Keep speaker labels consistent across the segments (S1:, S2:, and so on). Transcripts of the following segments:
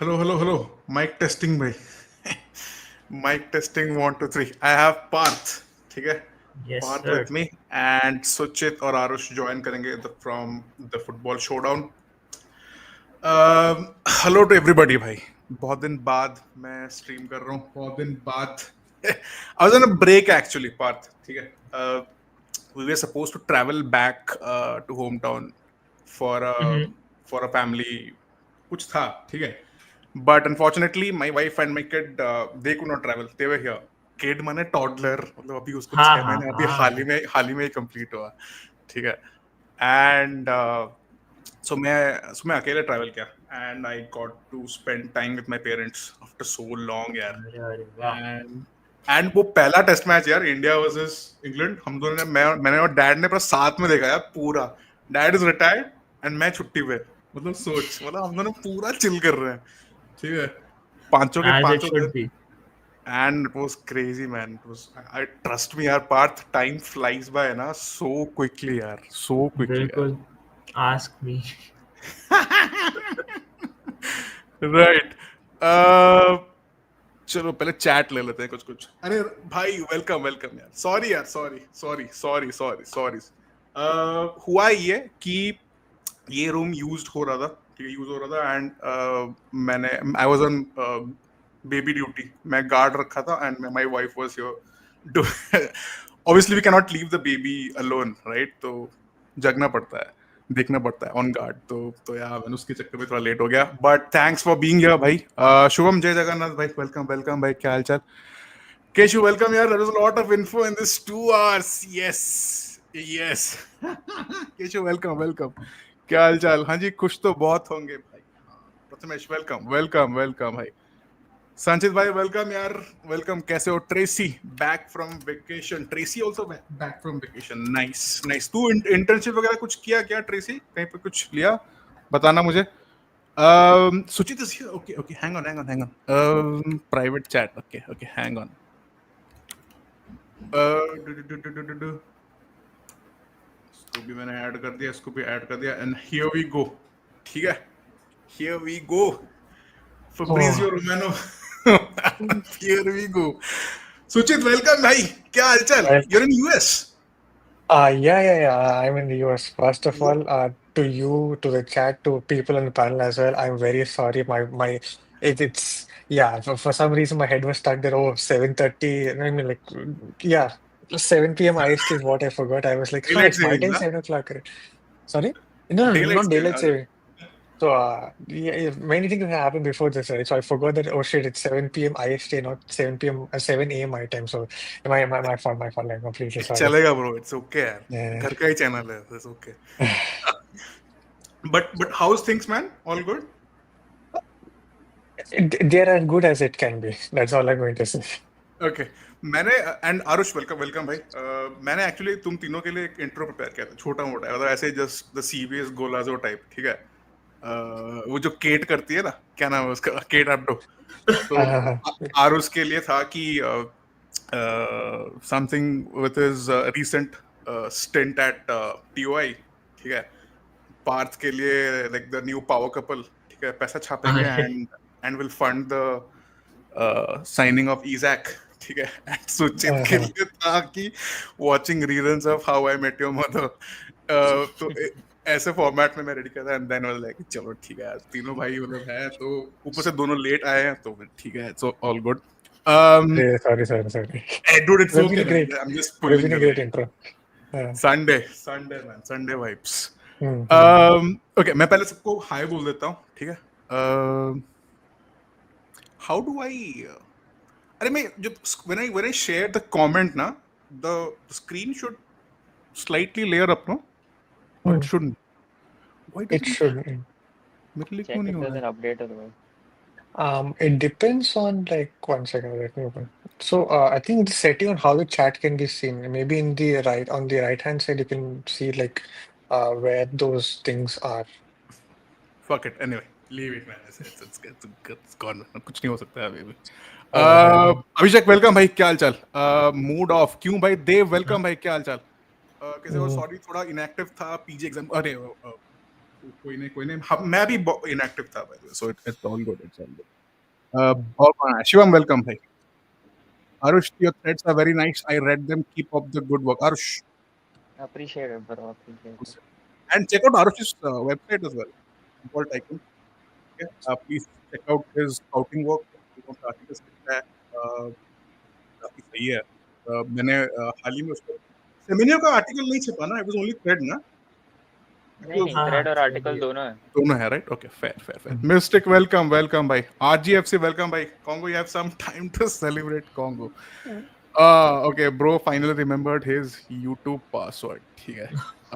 S1: Hello, hello, hello. Mic testing भाई. Mic testing 1 2 3. I have Parth. ठीक है.
S2: Yes,
S1: Parth
S2: sir.
S1: with me and Sucheet और Aarush join करेंगे from the football showdown. Hello to everybody भाई. बहुत दिन बाद मैं stream कर रहा हूँ. बहुत दिन बाद. I was on a break actually, Parth. ठीक है. We were supposed to travel back to hometown for for a family. कुछ था, ठीक है. But unfortunately, my wife and my kid, they could not travel. They were here. Kid माने toddler, मतलब अभी उसको
S2: हाँ
S1: 6 महीने अभी
S2: हाँ
S1: हाल ही में ही complete हुआ, ठीक है. And so मैं अकेले travel किया, and I got to spend time with my parents after so long यार.
S2: अरे वाह.
S1: And वो पहला टेस्ट मैच यार, इंडिया वर्सेस इंग्लैंड, हम दोनों ने मैंने और डैड ने पूरा साथ में देखा यार पूरा. डैड इज रिटायर्ड एंड मैं छुट्टी पे, मतलब सोच, मतलब हम दोनों पूरा चिल कर रहे हैं, ठीक है. पांचों के
S2: As it
S1: पांचों
S2: should
S1: दिन.
S2: be.
S1: And it was crazy, man. It was, I trust me यार Parth, time flies by ना so quickly यार, so quickly यार.
S2: बिल्कुल. Ask me.
S1: Right. चलो पहले चैट ले लेते हैं कुछ. अरे भाई, वेलकम वेलकम यार. सॉरी यार, सॉरी. हुआ ये कि ये रूम यूज्ड हो रहा था, ठीक है, यूज हो रहा था. And I was on baby duty. मैं गार्ड रखा था and my wife was here. Obviously we can not leave the baby alone, right. तो जगना पड़ता है, देखना पड़ता है ऑन गार्ड. तो यार मैंने उसके चक्कर में थोड़ा लेट हो गया. But thanks for being here भाई. शुभम, जय जगन्नाथ भाई. वेलकम भाई. क्या हालचाल? केशु, वेलकम यार. There is a lot of info in this 2 hours. Yes. Keshu, welcome. क्या हालचाल? हाँ जी, खुश तो बहुत होंगे भाई. प्रथमेश, वेलकम भाई. संचित भाई, वेलकम यार. वेलकम. कैसे हो? Tracy, back from vacation. Tracy also back from vacation. Nice. तू इंटर्नशिप वगैरह कुछ किया क्या ट्रेसी? कहीं पे कुछ लिया? बताना मुझे. सुचित is here. Okay, hang on. Private chat. Okay, hang on. इसको भी मैंने ऐड कर दिया, इसको भी ऐड कर दिया. And here we go. ठीक है, here we go. Fabrizio Romano. Here we go. Suchit, welcome भाई. क्या हालचाल? You're in US.
S3: Yeah. I'm in the US. First of all, to you, to the chat, to people on the panel as well, I'm very sorry. It's yeah. For some reason, my head was stuck there. Oh, 7:30. I mean, like, yeah, 7 p.m. IST is what I forgot. I was like,
S1: Daylight
S3: it's my
S1: saving,
S3: time,
S1: ना?
S3: 7 o'clock. Sorry? No,
S1: Daylight
S3: not
S1: saving.
S3: daylight saving. So, many things have happened before this, right? So I forgot that, oh shit, it's 7 p.m. IST, not 7 p.m. 7 a.m. my time. So my fault. I'm completely sorry.
S1: चलेगा bro. It's okay यार.
S3: Yeah.
S1: घर का ही channel है. It's okay. But how's things, man? All good?
S3: They're as good as it can be. That's all I'm going to say.
S1: Okay. मैंने and Aarush, welcome भाई. मैंने actually तुम तीनों के लिए एक इंट्रो प्रिपेयर किया था, छोटा मोटा, मतलब ऐसे जस्ट द सीबीएस गोलाजो टाइप, ठीक है. वो जो केट करती है ना, क्या नाम है उसका, केट एब्डो. तो आरुष के लिए था कि something with his recent stint at TOI, ठीक है. पार्थ के लिए like the new power couple, ठीक है, पैसा छापेंगे and will fund the signing of Isaac, ठीक है. एंड सुचित के लिए था कि watching reruns of how I met your mother. तो ऐसे फॉर्मेट में मैं रेडी कर था. एंड देन वाज लाइक चलो ठीक है, तीनों भाई मतलब है, तो ऊपर से दोनों लेट आए हैं, तो ठीक है, so all good.
S3: Sorry.
S1: Dude, it's
S3: We've
S1: okay,
S3: been
S1: man.
S3: great.
S1: I'm just
S3: We've
S1: pulling
S3: been a
S1: your
S3: great
S1: leg.
S3: intro.
S1: Sunday man, Sunday vibes. Okay, मैं पहले सबको हाय बोल देता हूँ, ठीक है. How do I अरे मैं जब when I share the comment ना, the screen should slightly layer up, no? Or it shouldn't. Why does
S3: It should.
S1: मेरे लिए
S4: Check
S1: क्यों
S4: if
S1: नहीं हो
S4: there's
S1: रहा
S4: an update otherwise.
S3: It depends on, like, 1 second. Let me open. So I think the setting on how the chat can be seen. Maybe on the right hand side, you can see like where those things are.
S1: Fuck it. Anyway, leave it, man. It's gone. कुछ नहीं हो सकता है अभी भी. अभिषेक, welcome भाई. क्या हालचाल? मूड ऑफ क्यों भाई? देव, वेलकम भाई. क्या हालचाल? कैसे हो? सॉरी, थोड़ा इनएक्टिव था, पीजी एग्जाम. अरे कोई नहीं मैं भी इनएक्टिव था by the way, so it's all good, it's all good. और कौन है? शिवम, वेलकम भाई. Aarush, your threads are very nice. I read them. Keep up the good work. Aarush.
S4: Appreciate it, bro. Appreciate it.
S1: And check out Arush's website as well. Football Tycoon. Okay? Please check out his scouting work. Articles लिखता है. काफी सही है. मैंने हाल ही में उसको सेमिनियो का article नहीं छपा ना. It was only thread ना.
S4: नहीं थ्रेड और आर्टिकल दोनों है.
S1: दोनों है, right? Okay, fair. Mystic, welcome भाई. RGFC, welcome भाई. Congo, you have some time to celebrate Congo. Okay, bro finally remembered his YouTube password. ठीक है.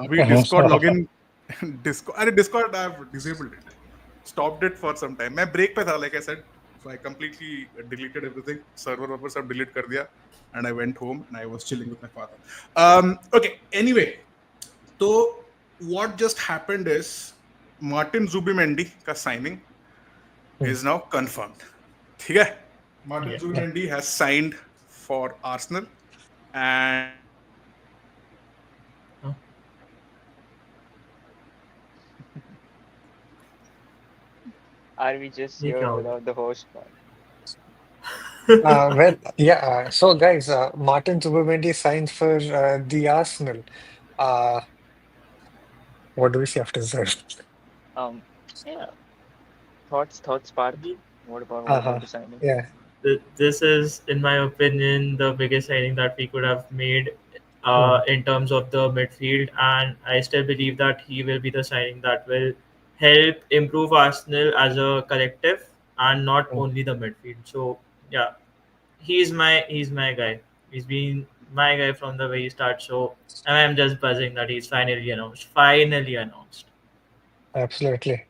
S1: अभी Discord login. Discord I've disabled it. Stopped it for some time. मैं break पे था, like I said. So I completely deleted everything. Server सब delete कर दिया. And I went home and I was chilling with my father. Okay, anyway. तो what just happened is Martin Zubimendi का signing is now confirmed. ठीक है? Martin Zubimendi has signed for Arsenal and
S4: Are we just here without the host part?
S3: Well, yeah. So, guys, Martin Zubimendi signed for the Arsenal. What do we see after that?
S4: Yeah. Thoughts, Parth. What about the signing?
S3: Yeah.
S2: This is, in my opinion, the biggest signing that we could have made in terms of the midfield, and I still believe that he will be the signing that will help improve Arsenal as a collective and not only the midfield. So yeah, he's my guy. He's been my guy from the very start. So I'm just buzzing that he's finally announced. Finally announced.
S3: Absolutely.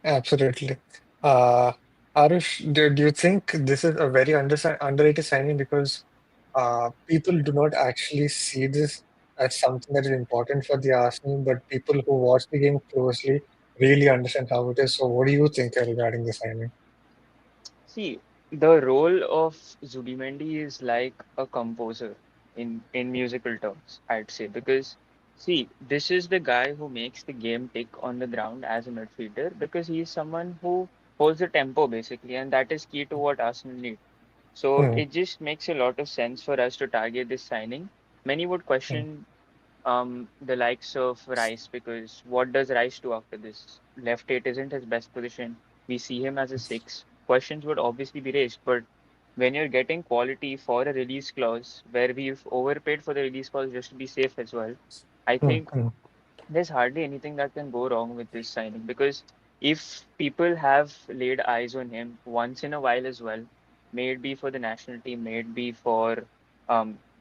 S3: Aarush, do you think this is a very underrated signing because people do not actually see this as something that is important for the Arsenal, but people who watch the game closely really understand how it is. So, what do you think regarding the signing?
S4: See, the role of Zubimendi is like a composer in musical terms, I'd say, because see, this is the guy who makes the game tick on the ground as a midfielder because he is someone who holds the tempo basically, and that is key to what Arsenal need. So
S3: Hmm,
S4: it just makes a lot of sense for us to target this signing. Many would
S3: hmm,
S4: question the likes of Rice because what does Rice do after this? Left eight isn't his best position. We see him as a six. Questions would obviously be raised, but when you're getting quality for a release clause where we've overpaid for the release clause just to be safe as well, I
S3: hmm,
S4: think
S3: hmm,
S4: there's hardly anything that can go wrong with this signing because if people have laid eyes on him once in a while as well, may it be for the national team, may it be for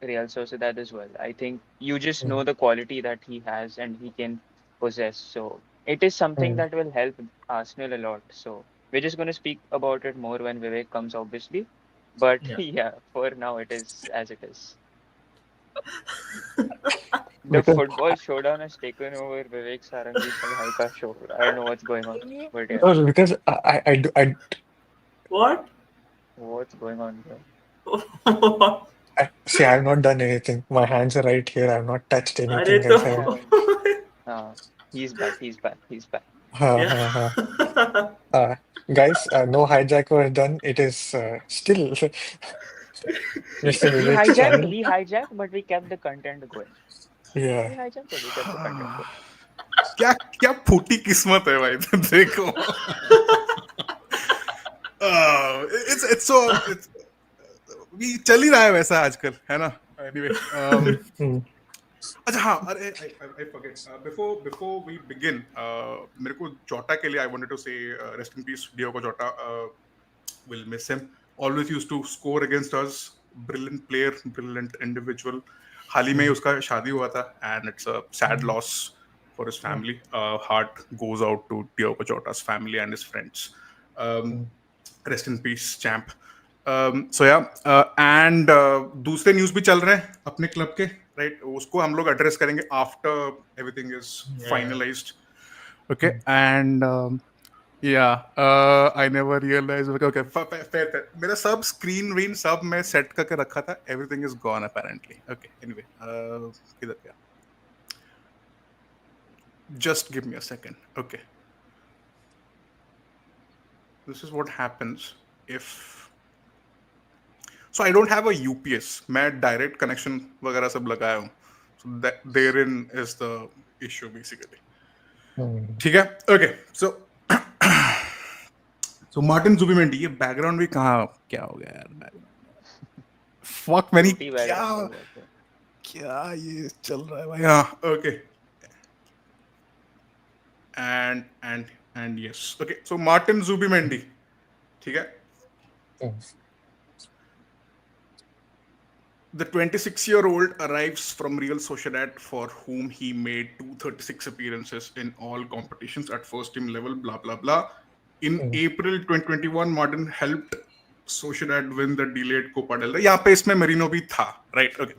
S4: Real Sociedad as well, I think you just
S3: hmm,
S4: know the quality that he has and he can possess. So it is something
S3: hmm.
S4: that will help Arsenal a lot. So we're just going to speak about it more when Vivek comes, obviously. But
S2: Yeah.
S4: yeah, for now it is as it is. The
S3: Because
S4: football showdown has taken over Vivek Sarangi's Padhai Ka show. I don't know what's going on, but yeah,
S3: no, because
S2: What?
S4: what's going on, bro?
S3: see, I've not done anything. My hands are right here. I've not touched
S2: अरे
S3: anything. I
S2: तो
S4: I
S3: said,
S4: haven't. He's back. He's back. He's back.
S3: ha
S2: yeah.
S3: ha ha. Guys, no hijack was done. It is still Mr.
S4: We
S3: Vivek's
S4: hijacked.
S3: channel.
S4: We hijacked, but we kept the content going. We
S3: Yeah.
S4: hijacked, but we kept the content going.
S1: क्या क्या फूटी किस्मत है भाई. देखो. It's so it's we चल ही रहा है वैसा आजकल, है ना. Anyway,
S3: Hmm,
S1: अच्छा हाँ, अरे I forget. Before we begin, मेरे को जोटा के लिए I wanted to say rest in peace Diogo Jota. Will miss him. Always used to score against us. Brilliant player, brilliant individual. हाल ही में
S3: hmm,
S1: उसका शादी हुआ था and it's a sad
S3: hmm,
S1: loss for his
S3: hmm,
S1: family. Heart goes out to Diogo Jota's family and his friends. Um,
S3: hmm,
S1: Rest in peace, champ. So yeah, and दूसरे news भी चल रहे हैं अपने क्लब के, right. उसको हम लोग एड्रेस करेंगे after everything is
S2: Yeah.
S1: Finalised. Okay. And I never realise. Okay, fair. मेरा सब स्क्रीन रीन सब मैं सेट करके रखा था. Everything is gone apparently. Okay, anyway, किधर गया? Just give me a second. Okay. this is what happens if. So I don't have a UPS. मैं direct connection वगैरह सब लगाया हूँ. So that therein is the issue basically. ठीक है? Okay. So Martin Zubimendi, ये background भी कहाँ क्या हो गया यार? Fuck मैंने
S4: छोटी background
S1: क्या क्या ये चल रहा है भाई? हाँ. Okay. And yes. Okay. So Martin Zubimendi. ठीक है? The 26-year-old arrives from Real Sociedad, for whom he made 236 appearances in all competitions at first team level, blah, blah, blah. In April 2021, Martin helped Sociedad win the delayed Copa del Rey. यहाँ पे इसमें Merino भी था, right? Okay.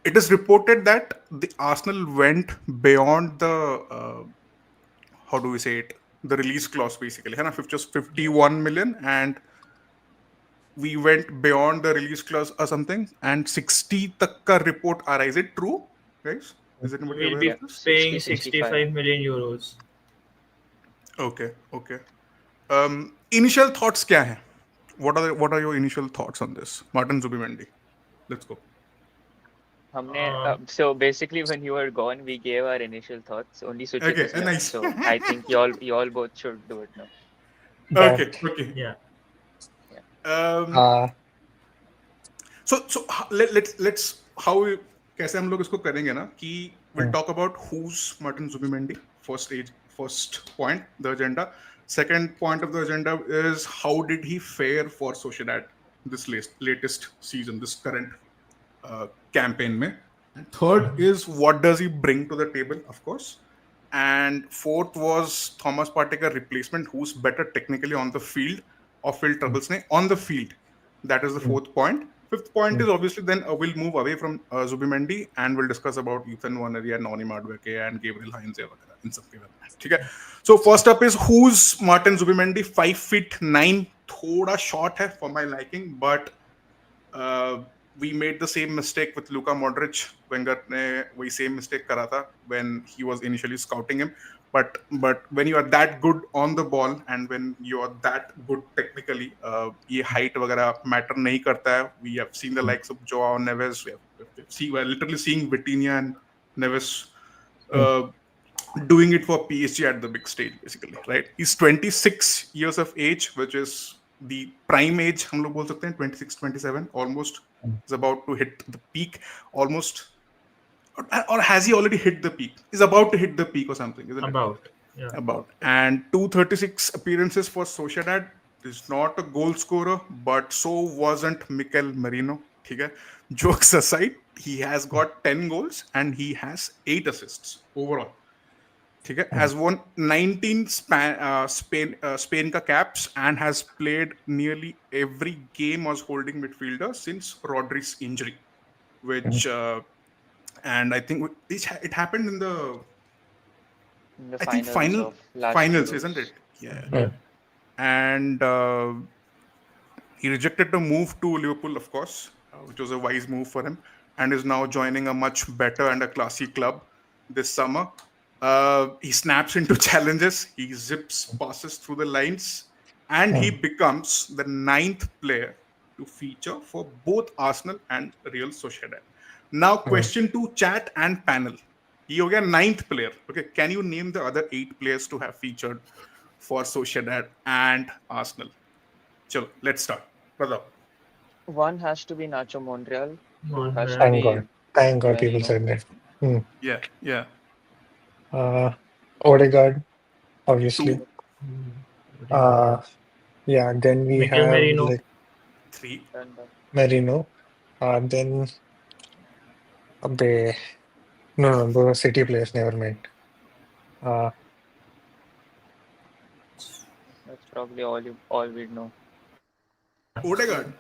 S1: It is reported that the Arsenal went beyond the, how do we say it? The release clause basically, है ना? Just 51 million, and we went beyond the release clause or something, and 60 तक का report आ रहा है. Is it true, guys? Is anybody
S2: We'll
S1: aware
S2: be
S1: of this?
S2: paying
S4: 65
S2: 65 million euros.
S1: Okay. Initial thoughts क्या हैं? What are your initial thoughts on this? Martin Zubimendi. Let's go.
S4: So basically, when you were gone, we gave our initial thoughts. Only Sucheet
S1: Okay,
S4: is left.
S1: nice.
S4: So I think you all both should do it now.
S1: Okay.
S2: Yeah.
S1: So let's how कैसे हम लोग इसको करेंगे ना कि we'll talk about who's Martin Zubimendi. First point, the agenda. Second point of the agenda is how did he fare for Sociedad this latest season, this current campaign में. And third is what does he bring to the table, of course. And fourth was Thomas Partey's replacement, who's better technically on the field, off-field troubles ne on the field. That is the fourth point. Fifth point is obviously then we'll move away from Zubimendi and we'll discuss about Ethan Wannery and Noni Madueke and Gabriel Heinze in some way. Okay. So first up is who's Martin Zubimendi? 5'9", thoda short hai for my liking, but we made the same mistake with Luka Modric. Wenger ne wahi same mistake kara tha when he was initially scouting him. But when you are that good on the ball and when you are that good technically, ये height वगैरह matter नहीं करता है. We have seen the likes of Joao Neves. We're literally seeing Vitinha and Neves doing it for PSG at the big stage, basically, right? He's 26 years of age, which is the prime age. हम लोग बोल सकते हैं 26, 27, almost is about to hit the peak, almost. Or has he already hit the peak? He's about to hit the peak or something, isn't it? About. And 236 appearances for Sociedad. Is not a goal scorer, but so wasn't Mikel Merino. Okay? Jokes aside, he has got 10 goals and he has 8 assists overall. Okay? Has won 19 Spain ka caps and has played nearly every game as holding midfielder since Rodri's injury, which and I think it happened in the finals, isn't it? Yeah. And he rejected the move to Liverpool, of course, which was a wise move for him, and is now joining a much better and a classy club this summer. He snaps into challenges, he zips passes through the lines, and he becomes the 9th player to feature for both Arsenal and Real Sociedad. Now, question to chat and panel. He हो गया 9th player. Okay, can you name the other 8 players to have featured for Sociedad and Arsenal? Chalo, let's start. Brother.
S4: One has to be Nacho Monreal.
S3: Thank God people said that.
S1: Yeah.
S3: Odegaard, obviously.
S1: 2.
S3: Yeah, then we
S2: Mikel
S3: have
S2: Merino.
S3: like
S1: 3.
S3: Merino. Then no, those are City players, never mind.
S4: That's probably all we know.
S1: Odegaard.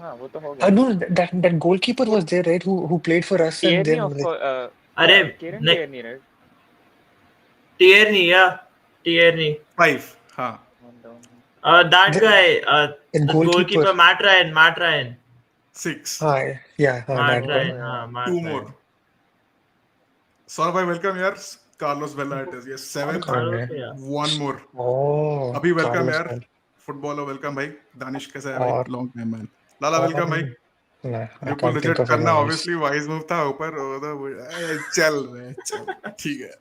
S4: वो तो हो गया.
S3: No, that goalkeeper was there, right? Who played for us and
S4: Tierney,
S3: then
S4: of course. Kieran
S2: like,
S4: Tierney, right?
S2: Tierney.
S1: 5. हाँ.
S2: That guy, the goalkeeper, Matt Ryan.
S1: 6.
S3: Yeah,
S2: Matt
S3: that guy.
S2: Ryan.
S1: Two more. Saurabh, welcome, yaar. Carlos Vela it is. Yes, 7th.
S2: Carlos,
S3: Okay.
S2: yeah.
S1: One more.
S3: Oh,
S1: अभी welcome
S3: Carlos
S1: यार.
S3: Vela.
S1: Footballer welcome भाई. Danish कैसा है भाई?
S3: और
S1: Long time man. Lala welcome भाई.
S3: nah, I
S1: Liverpool
S3: can't think
S1: reject
S3: of
S1: करना
S3: anyone else.
S1: obviously wise move था ऊपर चल रहे चल ठीक है.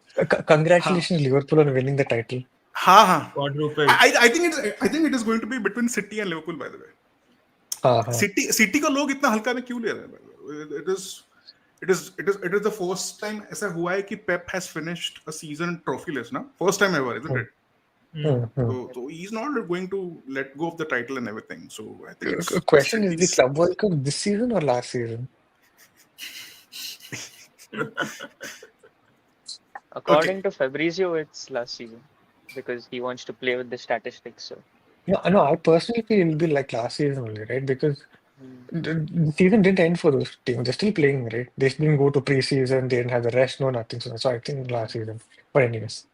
S3: Congratulations, Liverpool, on winning the title.
S1: हाँ हाँ.
S2: Quadruple.
S1: I think it is going to be between City and Liverpool by the way.
S3: हाँ.
S1: सिटी को लोग इतना हल्का में क्यों ले रहे हैं? It is the first time ऐसा हुआ है कि Pep has finished a season trophyless ना, first time ever, isn't it? So he's not going to let go of the title and everything. So I think it's
S3: Question is the
S1: City's.
S3: Club World Cup this season or last season?
S4: According to Fabrizio, it's last season because he wants to play with the statistics. So
S3: No, I personally feel it'll be like last season only, right? Because the season didn't end for those teams. They're still playing, right? They didn't go to preseason. They didn't have the rest. No, nothing. So I think last season. But anyways,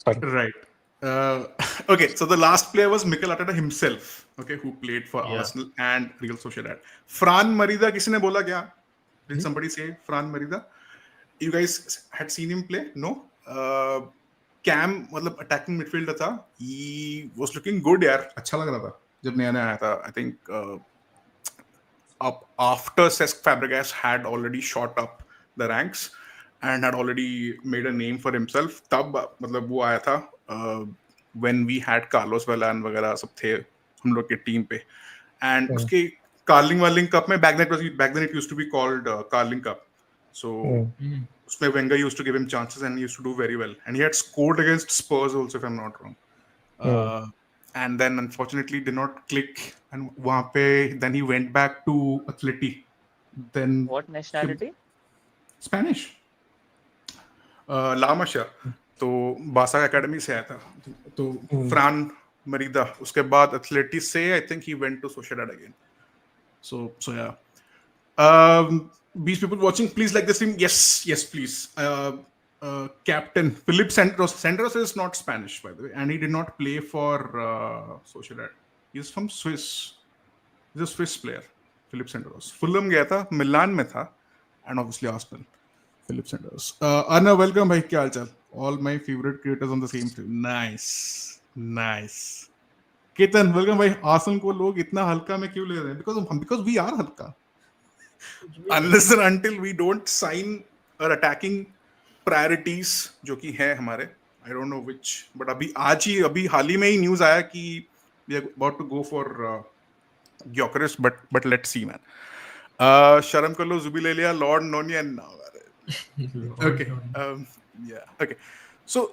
S3: sorry.
S1: Right. Okay, so the last player was Mikel Arteta himself, okay, who played for
S2: Yeah.
S1: Arsenal and Real Sociedad. Fran Merida, किसी ने बोला क्या? Did somebody say Fran Merida? You guys had seen him play? No? Cam, मतलब attacking midfielder था. He was looking good यार. अच्छा लग रहा था जब नया आया था. I think up after Cesc Fabregas had already shot up the ranks and had already made a name for himself. तब मतलब वो आया था when we had Carlos Vela and वगैरह सब थे हम लोग के टीम पे. And उसके Carling Cup में back then it used to be called Carling Cup. So उसमें Wenger used to give him chances and he used to do very well. And he had scored against Spurs also, if I'm not wrong. And then unfortunately did not click. And वहाँ पे then he went back to Atleti. Then
S4: what nationality?
S1: Spanish. La Masia. तो बासा academy से आया था. तो Fran Merida. उसके बाद Atleti से I think he went to Sociedad again. So yeah. These people watching, please like this stream. Yes, please. Captain Philip Senderos. Senderos is not Spanish, by the way, and he did not play for Sociedad. He's from Swiss. He's a Swiss player. Philip Senderos. Fulham गया था, Milan में था, and obviously Arsenal. Philip Senderos. Anna, welcome, भाई क्या हाल चाल? All my favorite creators on the same stream. Nice. Ketan, welcome, भाई. Arsenal को लोग इतना हल्का में क्यों ले रहे हैं? Because we are हल्का. Unless and until we don't sign our attacking priorities जो कि है हमारे, I don't know which, but अभी हाल ही में ही न्यूज आया कि we are about to go for Gyökeres, but let's see man. शर्म कर लो, जुबी ले लिया, Lord noni and now. Okay. Yeah. Okay. So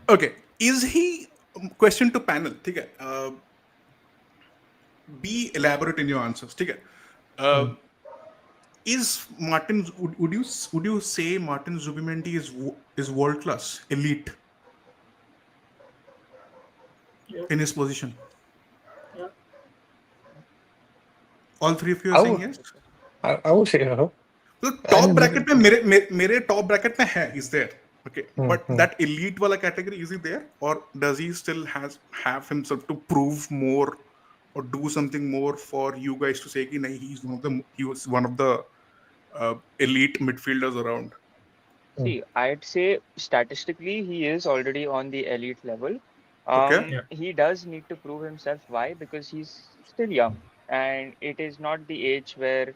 S1: okay, is he, question to panel, ठीक है, be elaborate in your answers, ठीक है. Is Martin, would you say Martin Zubimendi is world class, elite in his position?
S2: Yeah.
S1: All three of you are saying yes?
S3: I would say so.
S1: तो top bracket में मेरे top bracket में है, is there, okay, but that elite वाला category, is he there, or does he still have himself to prove more or do something more for you guys to say कि नहीं, he was one of the elite midfielders around?
S4: See, I'd say statistically he is already on the elite level.
S1: Okay.
S4: He does need to prove himself. Why? Because he's still young, and it is not the age where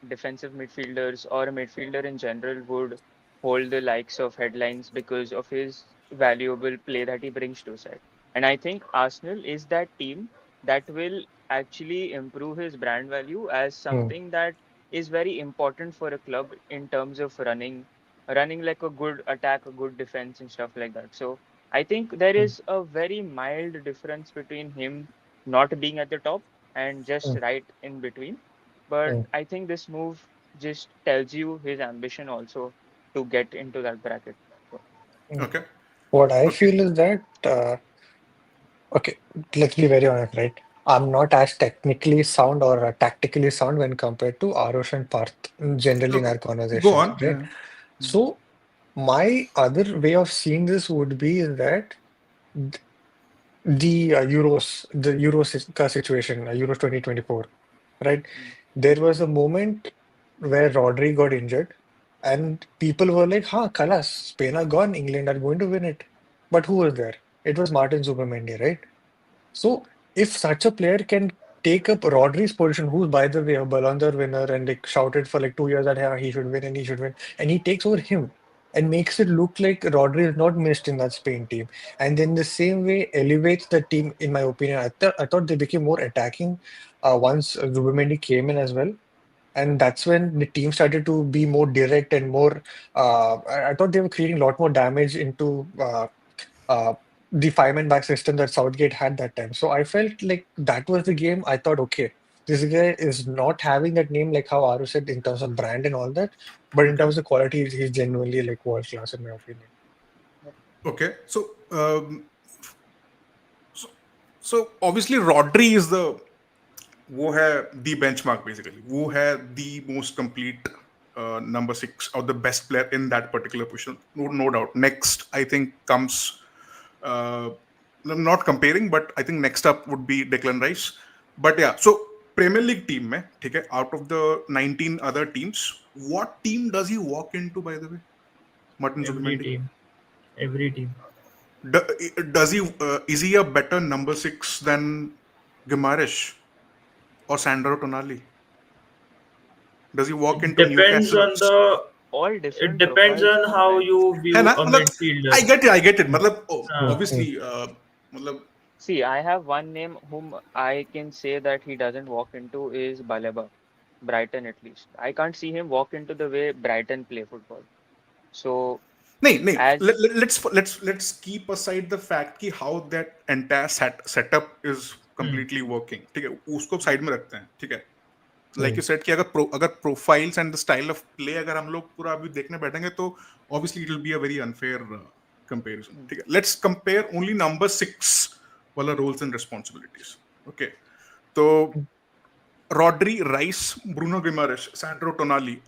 S4: defensive midfielders or a midfielder in general would hold the likes of headlines because of his valuable play that he brings to side. And I think Arsenal is that team that will actually improve his brand value as something that is very important for a club in terms of running like a good attack, a good defense, and stuff like that. So I think there is a very mild difference between him not being at the top and just right in between. But I think this move just tells you his ambition also to get into that bracket. So,
S1: Okay.
S3: What I feel is that, okay, let's be very honest, right? I'm not as technically sound or tactically sound when compared to Aarush and Parth generally in our
S1: Go
S3: conversations,
S1: on.
S3: right?
S1: Yeah.
S3: So my other way of seeing this would be that the Euros situation, Euros 2024, right? There was a moment where Rodri got injured, And people were like, "Ha, Kalas, Spain are gone. England are going to win it." But who was there? It was Martin Zubimendi, right? So if such a player can take up Rodri's position, who's by the way a Ballon d'Or winner and like shouted for like 2 years that yeah, he should win and he should win, and he takes over him and makes it look like Rodri is not missed in that Spain team, and then the same way elevates the team. In my opinion, I thought they became more attacking once Zubimendi came in as well. And that's when the team started to be more direct and more. I thought they were creating a lot more damage into uh, the five-man back system that Southgate had that time. So I felt like that was the game. I thought, okay, this guy is not having that name like how Aarush said in terms of brand and all that, but in
S1: Okay.
S3: terms of quality, he's genuinely like world class in my opinion.
S1: Okay. So obviously Rodri is वो है the benchmark basically. वो है the most complete number 6 or the best player in that particular position. No doubt. Next, I think comes. I'm not comparing, but I think next up would be Declan Rice. But yeah, so Premier League team में, ठीक है, out of the 19 other teams, what team does he walk into, by the way? Martin
S2: Every
S1: Zubimendi.
S2: team. Every team.
S1: Does he? Is he a better number 6 than Guimaraes or Sandro Tonali? Does he walk into
S2: Depends
S1: Newcastle?
S2: on the.
S4: All
S2: It
S4: different
S2: depends
S4: profiles,
S2: on how
S4: man.
S2: you
S1: है
S2: view
S1: ना?
S2: a
S1: मतलब
S2: midfielder.
S1: I get it. मतलब
S2: हाँ.
S1: obviously मतलब
S4: See, I have one name whom I can say that he doesn't walk into is Baleba, Brighton at least. I can't see him walk into the way Brighton play football. So
S1: नहीं
S4: as
S1: let's keep aside the fact कि how that entire setup is completely working. ठीक है, उसको side में रखते हैं. ठीक है, like you said कि अगर profiles and the style of play अगर हम लोग पूरा अभी देखने बैठेंगे तो obviously it will be a very unfair comparison. ठीक है, let's compare only number 6 वाला roles and responsibilities. Okay, तो Rodri, Rice, Bruno Guimaraes, Sandro Tonali.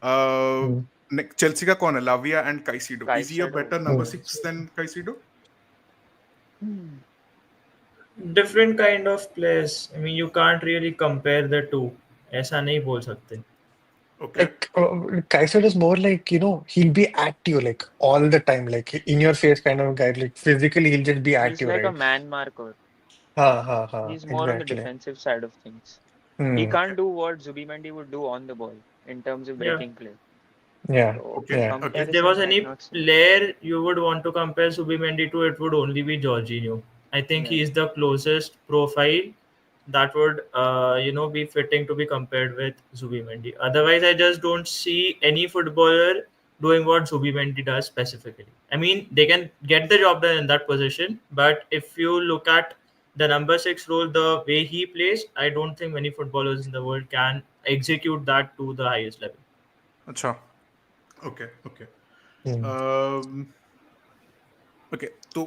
S1: Chelsea का कौन है? Lavia and Caicedo. Is he a
S4: Caicedo,
S1: better number 6 than Caicedo?
S2: Different kind of players. I mean, you can't really compare the two. ऐसा नहीं बोल सकते.
S1: Okay.
S3: Like Kaiser is more like, he'll be at you like all the time, like in your face kind of guy. Like physically, he'll just be at
S4: he's
S3: you,
S4: like a
S3: right?
S4: man marker. He's more on the
S3: Exactly.
S4: defensive side of things. He
S3: Hmm.
S4: can't do what Zubimendi would do on the ball in terms of
S2: Yeah.
S4: breaking play.
S3: Yeah.
S4: So
S1: Okay.
S3: Yeah.
S1: Okay.
S2: If there was
S4: comparison
S2: any
S4: might not seem.
S2: player you would want to compare Zubimendi to, it would only be Jorginho. I think he
S4: Yeah.
S2: is the closest profile that would, be fitting to be compared with Zubimendi. Otherwise, I just don't see any footballer doing what Zubimendi does specifically. I mean, they can get the job done in that position, but if you look at the number 6 role, the way he plays, I don't think many footballers in the world can execute that to the highest level.
S1: अच्छा. Okay.
S3: Hmm.
S1: Okay, तो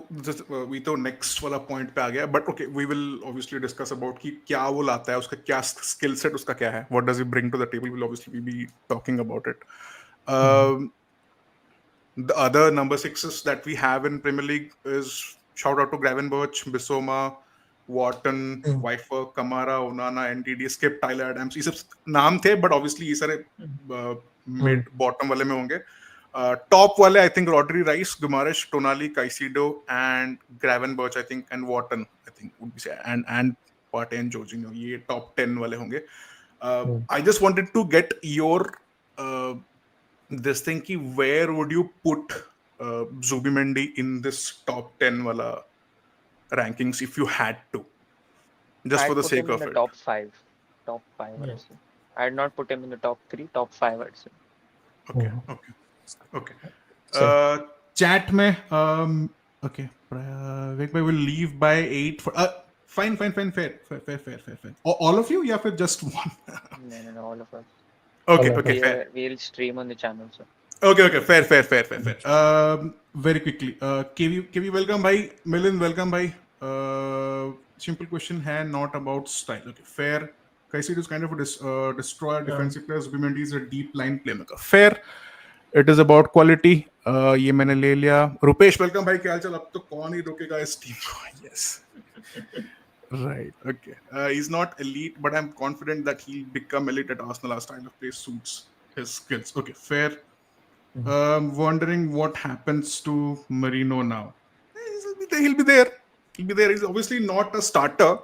S1: we तो next वाला point पे आ गया, but okay, we will obviously discuss about कि क्या वो लाता है, उसका क्या skill set उसका क्या है, what does he bring to the table. We'll obviously be talking about it. The other number 6s that we have in Premier League is shout out to Gravenberch, Bissoma, Wharton, Wifer, Kamara, Onana, NDD, Skip, Tyler Adams. ये सब नाम थे, but obviously ये सारे mid bottom वाले में होंगे. Top वाले I think Rodri, Rice, Guimaraes, Tonali, Caicedo, and Gravenberch I think, and Wharton I think would be and Partey and Jorginho. ये top 10 वाले होंगे. I just wanted to get your this thing ki where would you put Zubimendi in this top 10 wala rankings if you had to, just for
S4: I'd
S1: the
S4: put
S1: sake
S4: him in
S1: of
S4: the
S1: it.
S4: top five. Top five,
S2: Yeah.
S4: I'd say. I'd not put him in the top 3, top 5, I'd say.
S1: Okay. Chat mein okay, Vivek bhai will leave by 8 for fine, fair. All of you, या फिर just one?
S4: No, all of us.
S1: Okay, fair.
S4: We'll stream on the channel, so.
S1: Okay, fair. Very quickly, KV welcome bhai, Milind welcome bhai. Simple question है, not about style. Okay, fair. Caicedo is kind of a destroyer, defensive player. Zubimendi is a deep line playmaker. Fair. It is about quality. ये मैंने ले लिया. Rupesh welcome भाई, क्या हाल चाल? अब तो कौन ही रोकेगा इस टीम को? Yes. Right. Okay. He's not elite, but I'm confident that he'll become elite at Arsenal. Our style of play suits his skills. Okay, fair. Wondering what happens to Marino now. He'll be there. He'll be there. He's obviously not a starter,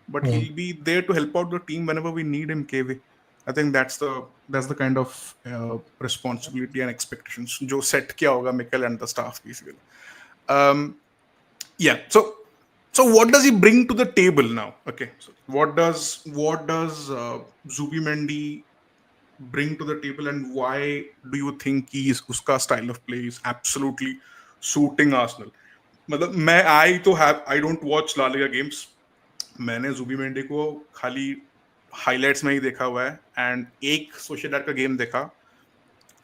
S1: but he'll be there to help out the team whenever we need him. KV. I think that's the kind of responsibility and expectations जो set किया होगा Mikel and the staff basically. Yeah. So what does he bring to the table now? Okay. So what does Zubimendi bring to the table, and why do you think uska style of play is absolutely suiting Arsenal? मतलब I don't watch La Liga games. मैंने जुबीमेंडी को खाली highlights में ही देखा हुआ है, and एक सोशिएडाड का गेम देखा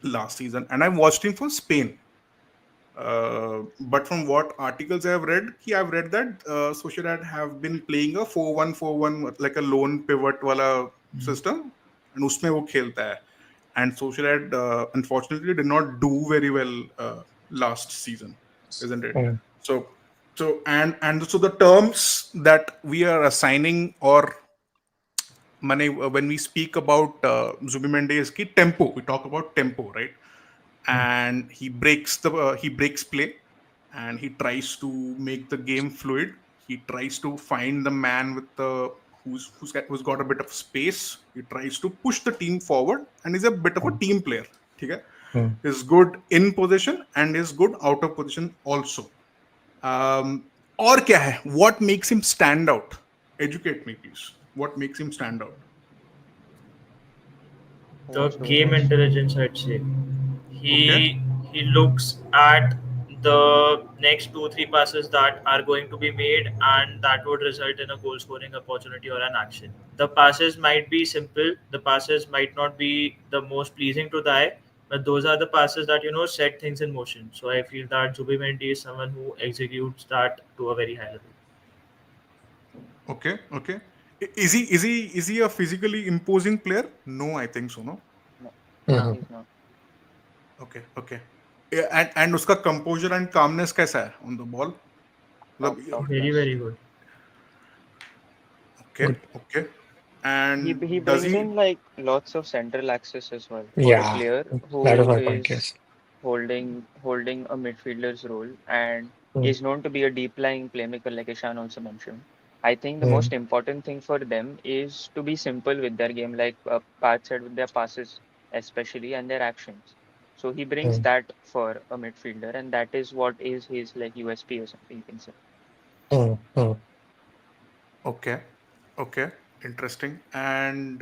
S1: last season, and I watched him for Spain. But from what articles I've read that Sociedad have been playing a 4-1-4-1 like a lone pivot wala system, and उसमें वो खेलता है. And Sociedad unfortunately did not do very well last season, isn't it? So the terms that we are assigning, or when we speak about Zubimendi is ki tempo. We talk about tempo, right? And he breaks play, and he tries to make the game fluid. He tries to find the man with the who's got a bit of space. He tries to push the team forward, and he's a bit of a team player. Okay? He's good in position and is good out of position also. और क्या है? What makes him stand out? Educate me, please. What makes him stand out?
S2: The game intelligence, I'd say. He looks at the next 2-3 passes that are going to be made, and that would result in a goal scoring opportunity or an action. The passes might be simple, the passes might not be the most pleasing to the eye, but those are the passes that set things in motion. So I feel that Zubimendi is someone who executes that to a very high level.
S1: Okay. Is he a physically imposing player? No, I think so. No.
S4: He's not.
S1: Okay. And उसका composure and calmness कैसा है on the ball?
S2: Very, very good.
S1: Okay. And
S4: he brings in like lots of central access as well for
S3: Yeah,
S4: a player who
S3: that was my point,
S4: is
S3: yes.
S4: holding a midfielder's role and is known to be a deep lying playmaker, like Ishan also mentioned. I think the most important thing for them is to be simple with their game, like Parth said, with their passes especially and their actions. So he brings that for a midfielder, and that is what is his like USP or something you can say.
S1: Okay. Interesting. And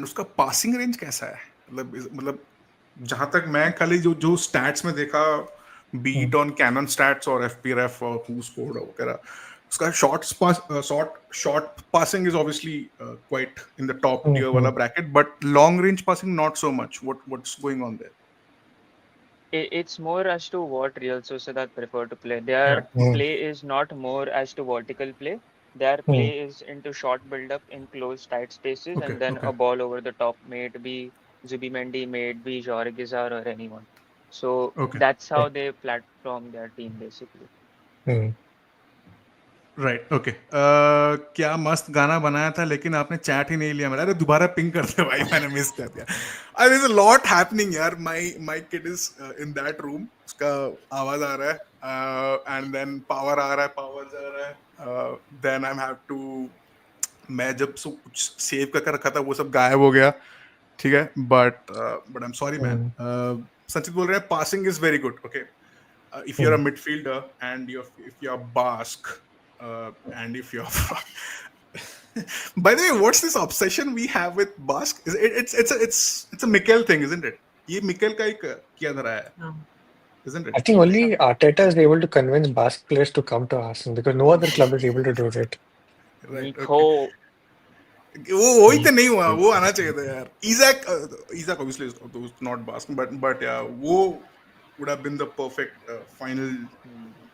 S1: उसका passing range कैसा है? मतलब जहां तक मैं खाली जो stats में देखा, be it on Canon stats or FPRF or who scored or वगैरह, उसका short passing is obviously quite in the top tier wala bracket, but long range passing not so much. What's going on there?
S4: It's more as to what Real Sociedad prefer to play. Their play is not more as to vertical play. Their play is into short build-up in closed, tight spaces, and then a ball over the top. May it be Zubimendi, may it be Jorgizar or anyone. So that's how they platform their team basically.
S1: Right. Okay. क्या मस्त गाना बनाया था, लेकिन आपने chat ही नहीं लिया मेरा. अरे दोबारा पिंग कर दे भाई, मैंने मिस कर दिया. There's a lot happening यार. My kid is in that room. उसका आवाज आ रहा है, and then power आ रहा है, power जा रहा है. Then I have to, मैं जब कुछ सेव करके रखा था वो सब गायब हो गया. ठीक है. But I'm sorry man. संचित बोल रहे हैं passing is very good. Okay. If you're a midfielder and if you're Basque. And if you're by the way, what's this obsession we have with Basque? It's a Mikel thing, isn't it? ये Mikel का ही किया जा रहा है, isn't it?
S3: I think only Arteta is able to convince Basque players to come to Arsenal, because no other club is able to do that.
S1: Right.
S4: Okay.
S1: वो ही तो नहीं हुआ, वो आना चाहिए था यार. Isaac obviously is not Basque, but yeah, वो would have been the perfect final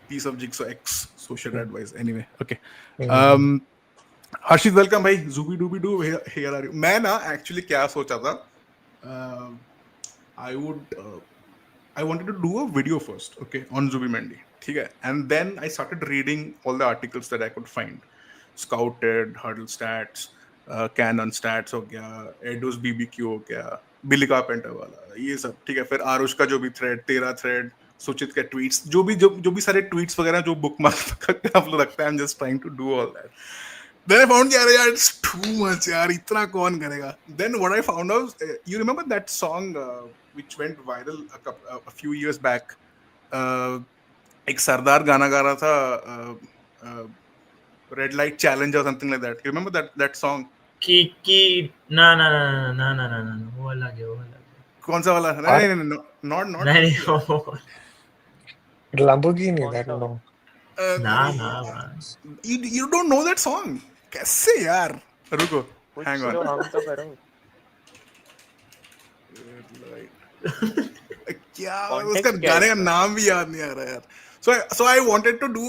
S1: piece of jigsaw X social advice. Anyway, okay. Harshit, welcome भाई. Zubi Dubi Do, here are you. मैं ना actually क्या सोचा था, I wanted to do a video first, okay, on Zubimendi, ठीक है, and then I started reading all the articles that I could find, Scouted, Hurdle Stats, कैनन stats हो गया, एडोस बीबीक्यू हो गया, बिली कारपेंटर वाला, ये सब ठीक है। फिर आरुष का जो भी थ्रेड, तेरा थ्रेड, सुचित के ट्वीट्स, जो भी सारे ट्वीट्स वगैरह जो बुकमार्क करके आप लोग रखते हैं, I am just trying to do all that. Then I found यार it's too much यार, इतना कौन करेगा। Then what I found out, you remember that song which went viral a few years back, एक सरदार गाना गा रहा था, रेड लाइट चैलेंज और something like that, you remember that song?
S2: की ना ना ना ना ना ना ना, वो अलग है, वो अलग है।
S1: कौन सा वाला? नहीं नहीं नहीं, नॉट
S2: नहीं वो
S3: Lamborghini,
S4: कौन
S3: that
S4: सा?
S3: no.
S2: ना
S1: अरे
S2: ना
S1: यार, you don't know that song? कैसे यार? रुको,
S4: कुछ
S1: hang on.
S4: तो हम तो करो।
S1: क्या उसका
S4: Context क्या है
S1: गाने का
S4: इसका?
S1: नाम भी याद नहीं आ रहा यार। So I wanted to do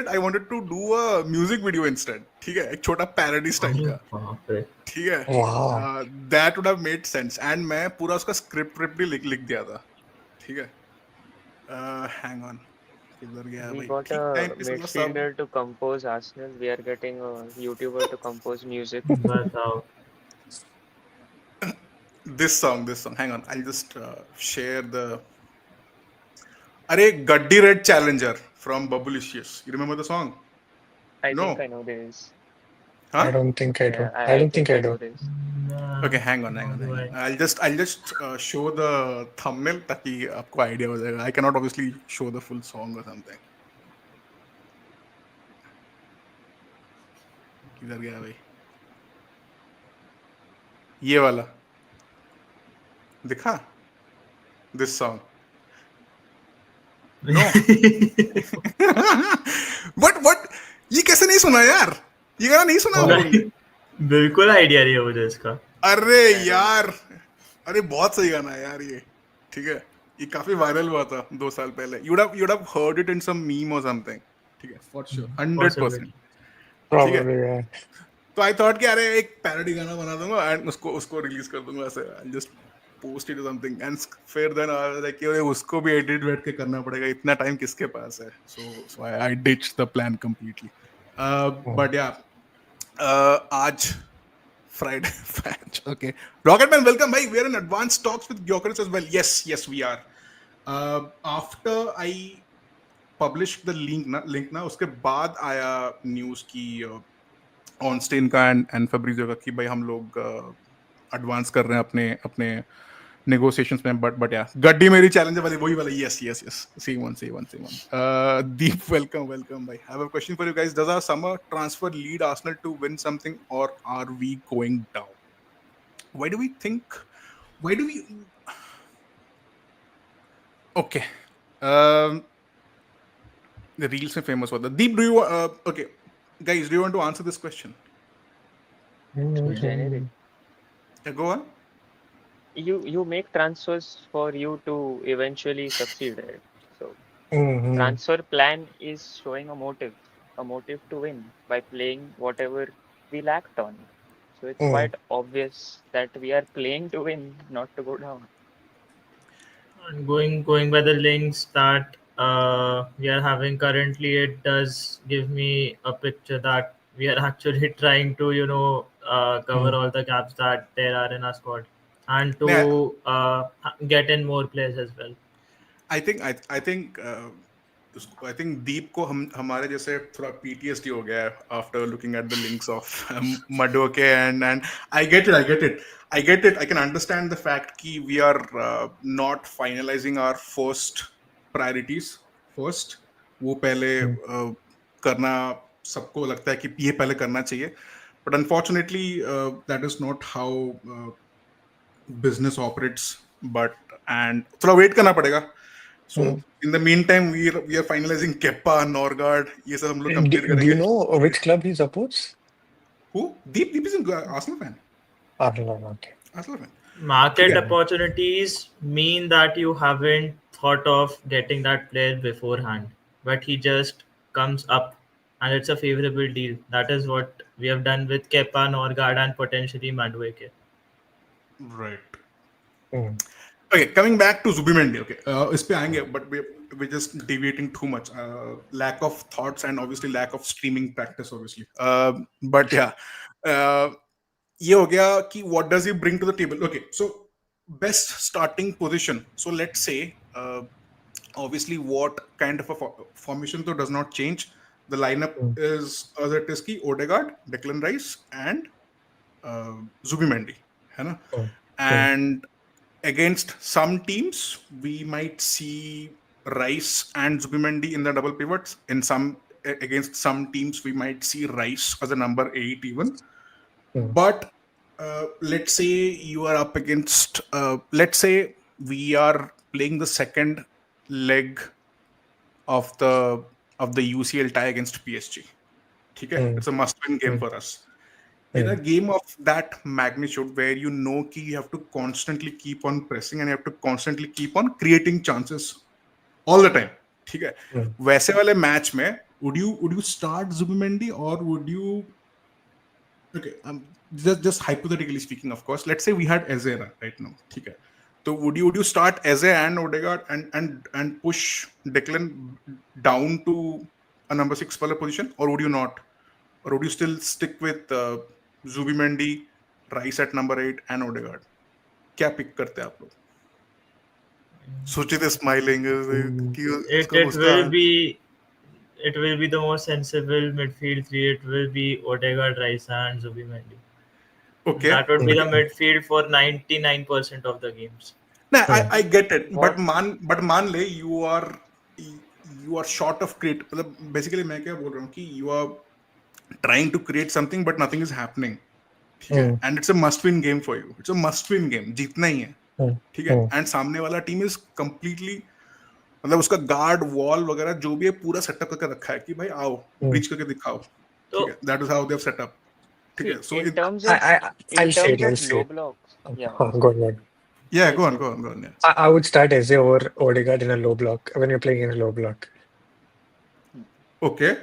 S1: I wanted to do a music video instead, ठीक है, एक छोटा पैरोडी स्टाइल
S2: अरे
S1: का,
S2: बाप रे।
S1: ठीक है।
S3: Wow.
S1: That would have made sense, and मैं पूरा उसका स्क्रिप्ट भी लिख दिया था, ठीक है। Hang on, किधर गया
S4: We
S1: भाई?
S4: got
S1: ठीक
S4: a
S1: टाइम पे साला सब।
S4: midfielder to compose Arsenal. We are getting a YouTuber to compose music.
S2: बताओ।
S1: This song, hang on, I'll just share the, अरे गड्डी red challenger from Bubblicious, you remember the song?
S4: I
S1: No?
S4: think I know this.
S1: Huh?
S3: I don't think I do.
S4: Yeah,
S3: I
S4: I
S3: don't think
S4: think
S3: I
S4: I know
S3: do.
S4: this.
S1: Okay, hang on.
S2: how do I?
S1: I'll just show the thumbnail ताकि आपको idea हो जाएगा. I cannot obviously show the full song or something. किधर गया भाई? ये वाला दिखा? This song. No. What? ये कैसे नहीं सुना यार? ये गाना नहीं सुना आप लोगों ने?
S2: बिल्कुल आइडिया नहीं है मुझे इसका।
S1: अरे यार, अरे बहुत सही गाना है यार ये, ठीक है। ये काफी वायरल हुआ था 2 साल पहले। you'd have heard it in some meme or something, ठीक है, for sure, 100%, ठीक है।
S3: Probably, yeah.
S1: तो आई थॉट कि अरे एक पैरोडी गाना बना दूंगा एंड उसको रिलीज कर दूंगा ऐसे, I just post it something, and फिर देन लाइक कि उसको भी एडिट वेट के करना पड़ेगा, इतना टाइम किसके पास है। So I ditch the plan completely. But yeah आज Friday match. Okay, Rocketman, welcome, bhai. We are in advanced talks with Gyökeres as well. Yes, we are. After I published the link ना, उसके बाद आया news की ऑनस्टेन का and Fabrizio का कि भाई हम लोग एडवांस कर रहे हैं अपने negotiations में, but yeah, गड्डी मेरी चैलेंजर वाली वही वाला। yes, same one. Deep, welcome bhai. I have a question for you guys. Does our summer transfer lead Arsenal to win something, or are we going down? Why do we okay, the reels में famous हुआ था। Deep, do you okay guys, do you want to answer this question?
S4: Generic.
S1: Yeah, go on.
S4: You make transfers for you to eventually succeed, right? So
S3: Mhm.
S4: transfer plan is showing a motive to win by playing whatever we lacked on. So it's quite obvious that we are playing to win, not to go down.
S2: And going by the links that we are having currently, it does give me a picture that we are actually trying to cover all the gaps that there are in our squad, and to get in more players as well.
S1: I think Deep को हमारे जैसे थोड़ा PTSD हो गया है after looking at the links of Madueke, and I get it. I can understand the fact कि we are not finalizing our first priorities first. वो पहले करना सबको लगता है कि ये पहले करना चाहिए, but unfortunately that is not how business operates. And थोड़ा wait करना पड़ेगा. So in the meantime, we are finalizing Kepa, Norgard, ये सब हम लोग complete
S3: Do
S1: करेंगे।
S3: you know which club he supports?
S1: Who? Deep is an Arsenal fan.
S3: Arsenal, okay.
S1: Arsenal fan.
S2: Market
S3: Yeah.
S2: opportunities mean that you haven't thought of getting that player beforehand, but he just comes up and it's a favorable deal. That is what we have done with Kepa, Norgard, and potentially Madueke.
S1: Right.
S3: Mm.
S1: Okay, coming back to Zubimendi. Okay, इस पे आएंगे, but we're just deviating too much. Lack of thoughts and obviously lack of streaming practice, obviously. But yeah, ये हो गया कि what does he bring to the table. Okay, so best starting position. So let's say obviously what kind of a formation though does not change. The lineup is as it is ki Odegaard, Declan Rice and Zubimendi, है ना? And against some teams we might see Rice and Zubimendi in the double pivots. In some against some teams we might see Rice as a number 8 even. But let's say you are up against let's say we are playing the second leg of the UCL tie against PSG. Okay? It's a must-win game for us. In a game of that magnitude where you know कि you have to constantly keep on pressing and you have to constantly keep on creating chances all the time. ठीक है? वैसे वाले match में would you start Zubimendi or would you okay just hypothetically speaking of course let's say we had Eze right now ठीक है so would you start Eze and Odegaard and push Declan down to a number 6 वाला position or would you not or would you still stick with Zubimendi Rice at number 8 and Odegaard क्या pick करते हैं आप लोग Sucheet is smiling
S2: It will be the most sensible midfield three. It will be Odegaard, Rice, and Zubimendi.
S1: okay
S2: That would be the midfield for 99% of the games.
S1: No, I get it, but मान ले you are short of create. Basically मैं क्या बोल रहा हूँ कि you are trying to create something but nothing is happening. ठीक है, and it's a must-win game for you. It's a must-win game. जीतना ही है. ठीक है, and सामने वाला team is completely मतलब उसका guard wall वगैरह जो भी है पूरा setup करके रखा है कि भाई आओ breach करके दिखाओ. ठीक है, that is how they have set up. ठीक है, so
S4: in terms of low blocks. Yeah.
S3: Go on.
S1: Yeah, go on. Yeah.
S3: I would start Eze over Odegaard in a low block when you're playing in a low block.
S1: Okay.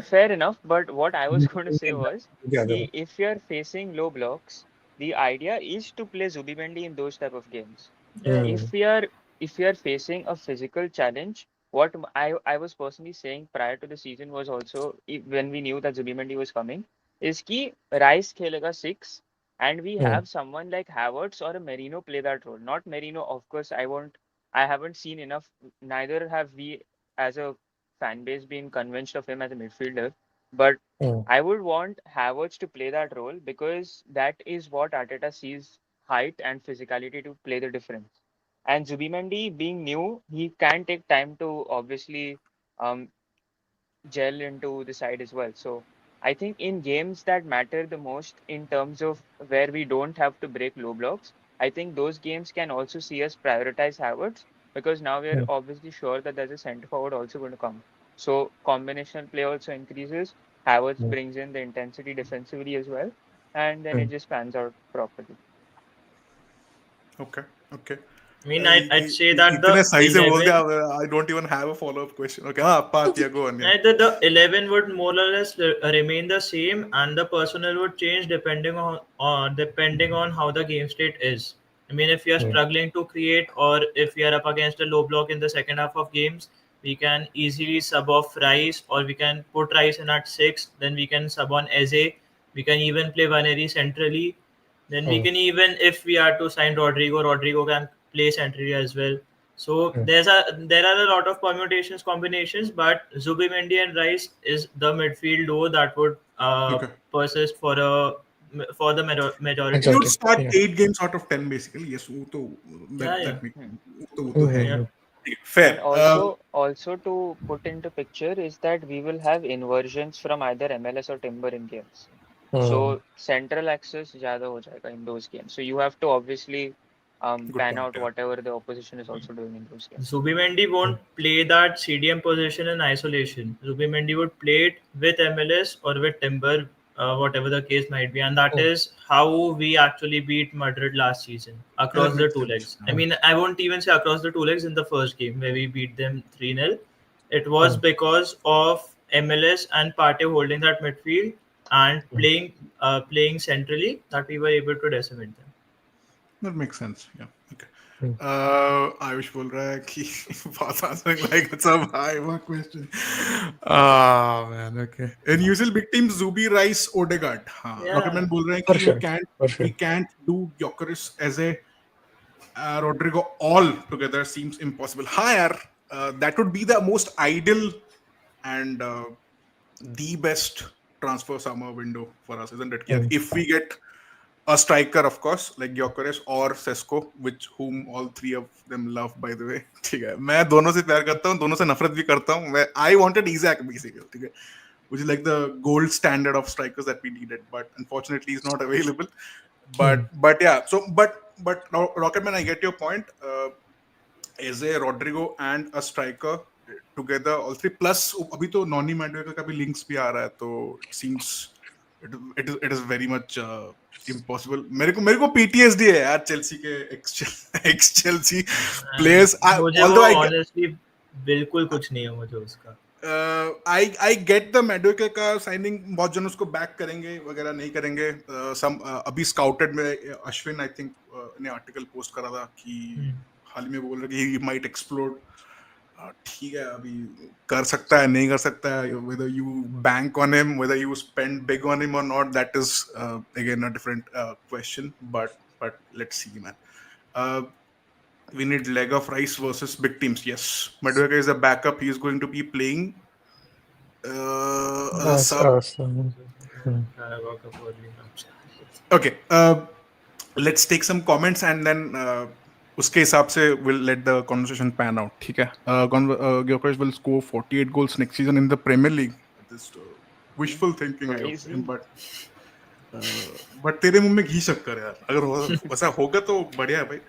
S4: Fair enough, but what I was going to say was, if you're facing low blocks, the idea is to play Zubimendi in those type of games. If we are facing a physical challenge, what I was personally saying prior to the season was also when we knew that Zubimendi was coming, is ki Rice khelega 6. And we have someone like Havertz or a Merino play that role. Not Merino, of course. I haven't seen enough. Neither have we, as a fan base, been convinced of him as a midfielder. But I would want Havertz to play that role because that is what Arteta sees height and physicality to play the difference. And Zubimendi, being new, he can take time to obviously gel into the side as well. So I think in games that matter the most in terms of where we don't have to break low blocks, I think those games can also see us prioritize Havertz because now we're obviously sure that there's a centre forward also going to come. So combination play also increases. Havertz brings in the intensity defensively as well, and then it just pans out properly.
S1: Okay.
S2: I mean, I'd say that the
S1: 11, I don't even have a follow-up question. Okay, Parth, yeah, go on. Yeah.
S2: The 11 would more or less remain the same, and the personnel would change depending on how the game state is. I mean, if you are struggling to create, or if we are up against a low block in the second half of games, we can easily sub off Rice, or we can put Rice in at 6. Then we can sub on Eze. We can even play Vaneri centrally. Then we can even, if we are to sign Rodrigo can play centrally as well. So there are a lot of combinations, but Zubimendi and Rice is the midfield duo that would persist for the majority.
S1: You would start 8 games out of 10 basically. Yes, fair.
S4: And also to put into picture is that we will have inversions from either MLS or Timber in games. So central access ज़्यादा हो जाएगा in those games. So you have to obviously pan out whatever the opposition is also doing in those games.
S2: Zubimendi won't play that CDM position in isolation. Zubimendi would play it with MLS or with Timber, whatever the case might be, and that is how we actually beat Madrid last season across the two legs. I mean, I won't even say across the two legs in the first game where we beat them 3-0. It was because of MLS and Partey holding that midfield and playing centrally that we were able to decimate them.
S1: That makes sense. Yeah. Okay. Ayush बोल रहा है कि बहुत answering like it's a high question. Ah man, okay. In usual big teams, Zubi, Rice, Odegaard. हाँ,
S2: Yeah.
S1: Rocketman बोल रहे हैं
S3: For
S1: कि
S3: sure, for
S1: we
S3: sure.
S1: can't do Gyökeres as a Rodrigo all together seems impossible. हाँ यार, that would be the most ideal and the best transfer summer window for us, isn't it?
S3: Mm.
S1: If we get a striker, of course, like Gyökeres or Sesko, which whom all three of them love, by the way. ठीक है, मैं दोनों से प्यार करता हूँ, दोनों से नफरत भी करता हूँ. I wanted Isaac basically, ठीक है, which is like the gold standard of strikers that we needed, but unfortunately he's not available. But yeah, so but Rocketman, I get your point. As a Rodrigo and a striker together, all three plus अभी तो Noni मैडवेकर का भी links भी आ रहा है, तो it seems it is very much impossible. मेरे को PTSD है यार चेल्सी के ex Chelsea players.
S2: मुझे वो
S1: Although I
S2: honestly बिल्कुल कुछ नहीं है मुझे उसका.
S1: I get the Madueke का साइनिंग, बहुत जन उसको बैक करेंगे वगैरह नहीं करेंगे. अभी स्काउटेड में अश्विन आई थिंक ने आर्टिकल पोस्ट करा था कि हाल ही में बोल रहे कि he might explode. ठीक है, अभी कर सकता है नहीं कर सकता है, whether you bank on him, whether you spend big on him or not, that is again a different question, but let's see, man. We need leg of Rice versus big teams. Yes, Madueke is a backup. He is going to be playing as a sub.
S3: Awesome.
S1: Okay, let's take some comments and then उसके हिसाब से we'll let the conversation pan out. ठीक है, Gyökeres will score 48 goals next season in the Premier League. Just wishful thinking, I hope, but तेरे मुंह में घी शक्कर यार, अगर वैसा होगा तो बढ़िया है भाई.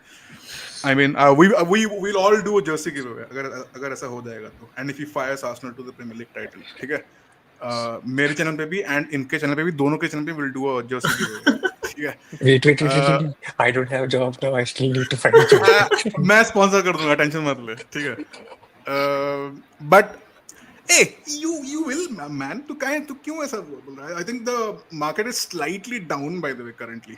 S1: I mean, we'll all do a jersey giveaway अगर ऐसा हो जाएगा तो, and if he fires Arsenal to the Premier League title, ठीक है, मेरे चैनल पे भी and इनके चैनल पे भी, दोनों के चैनल पे we'll do a jersey giveaway. ठीक है.
S3: Wait. I don't have a job now. I still need to find a job.
S1: मैं स्पॉन्सर कर दूंगा, टेंशन मत ले, ठीक है. But hey, you will, man. तो क्यों ऐसा बोल रहा है? I think the market is slightly down, by the way, currently.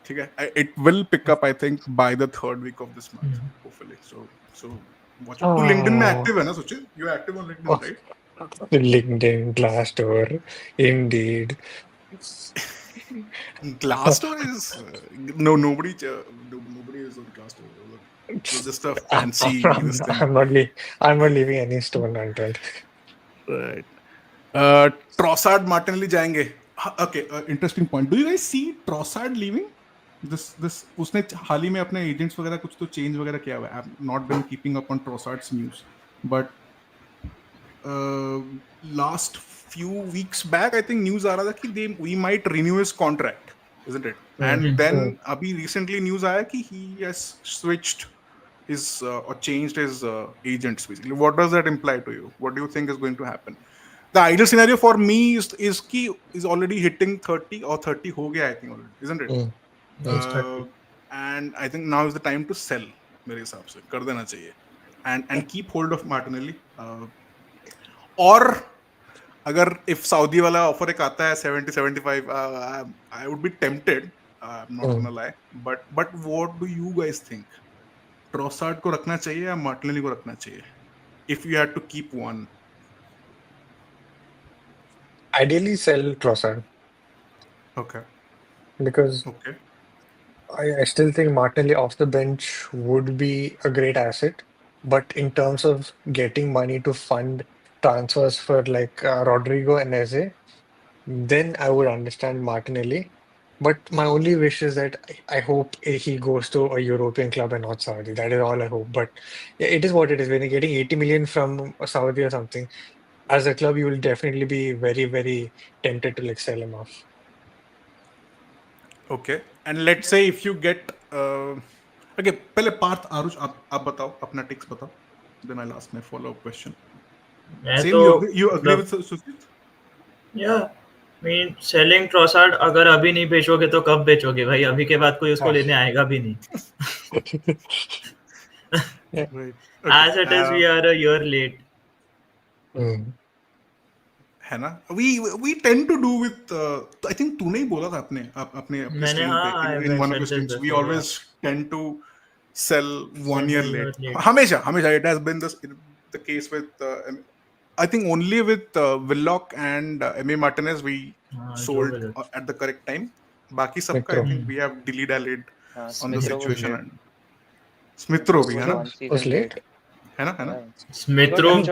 S1: ठीक है, it will pick up, I think, by the third week of this month, hopefully. So watch out. तू LinkedIn में active है ना, Sucheet? You're active on LinkedIn, right?
S3: LinkedIn, Glassdoor, Indeed.
S1: Glassdoor is nobody is on Glassdoor. It's just a fancy this thing.
S3: I'm not leaving any stone unturned.
S1: Right. Trossard, Martinelli जाएंगे. Okay, interesting point. Do you guys see Trossard leaving? This उसने हाल ही में अपने agents वगैरह कुछ तो change वगैरह किया हुआ है. I've not been keeping up on Trossard's news, but last few weeks back, I think news आ रहा था कि we might renew his contract, isn't it? And then अभी recently news आया कि he has switched his or changed his agents basically. What does that imply to you? What do you think is going to happen? The ideal scenario for me is कि is already hitting 30 or 30 हो गया, I think already, isn't it? And I think now is the time to sell, मेरे हिसाब से कर देना चाहिए, and keep hold of Martinelli. और अगर if Saudi वाला offer एक आता है 70-75, I would be tempted. I'm not gonna lie, but what do you guys think? Trossard को रखना चाहिए या Martinelli को रखना चाहिए? If you had to keep one.
S3: Ideally, sell Trossard.
S1: Okay.
S3: Because I still think Martinelli off the bench would be a great asset, but in terms of getting money to fund transfers for like Rodrigo and Eze, then I would understand Martinelli. But my only wish is that I hope he goes to a European club and not Saudi. That is all I hope. But it is what it is. When you're getting 80 million from Saudi or something, as a club, you will definitely be very, very tempted to like sell him off.
S1: Okay. And let's say if you get okay, पहले Parth, Aarush, आप बताओ अपना ticks बताओ. Then I'll ask my follow-up question. Same, you agree with Sucheet?
S2: Yeah. I mean, selling Trossard अगर अभी नहीं बेचोगे तो कब बेचोगे भाई? अभी के बाद कोई उसको लेने आएगा भी नहीं.
S1: Right.
S2: As it is, we are a year late.
S1: है ना? We tend to do with I think तूने ही बोला था अपने
S2: मैंने
S1: stream पे, in one of your streams, we always tend to sell 1 year late. Hamesha it has been the case with I think only with Willock and M.A. Martinez we sold at the correct time. Baki sabka I think we have dilly-dallied on the situation. And Smith Rowe bhi, hai na?
S3: Was late.
S1: है ना?
S2: Smith Rowe,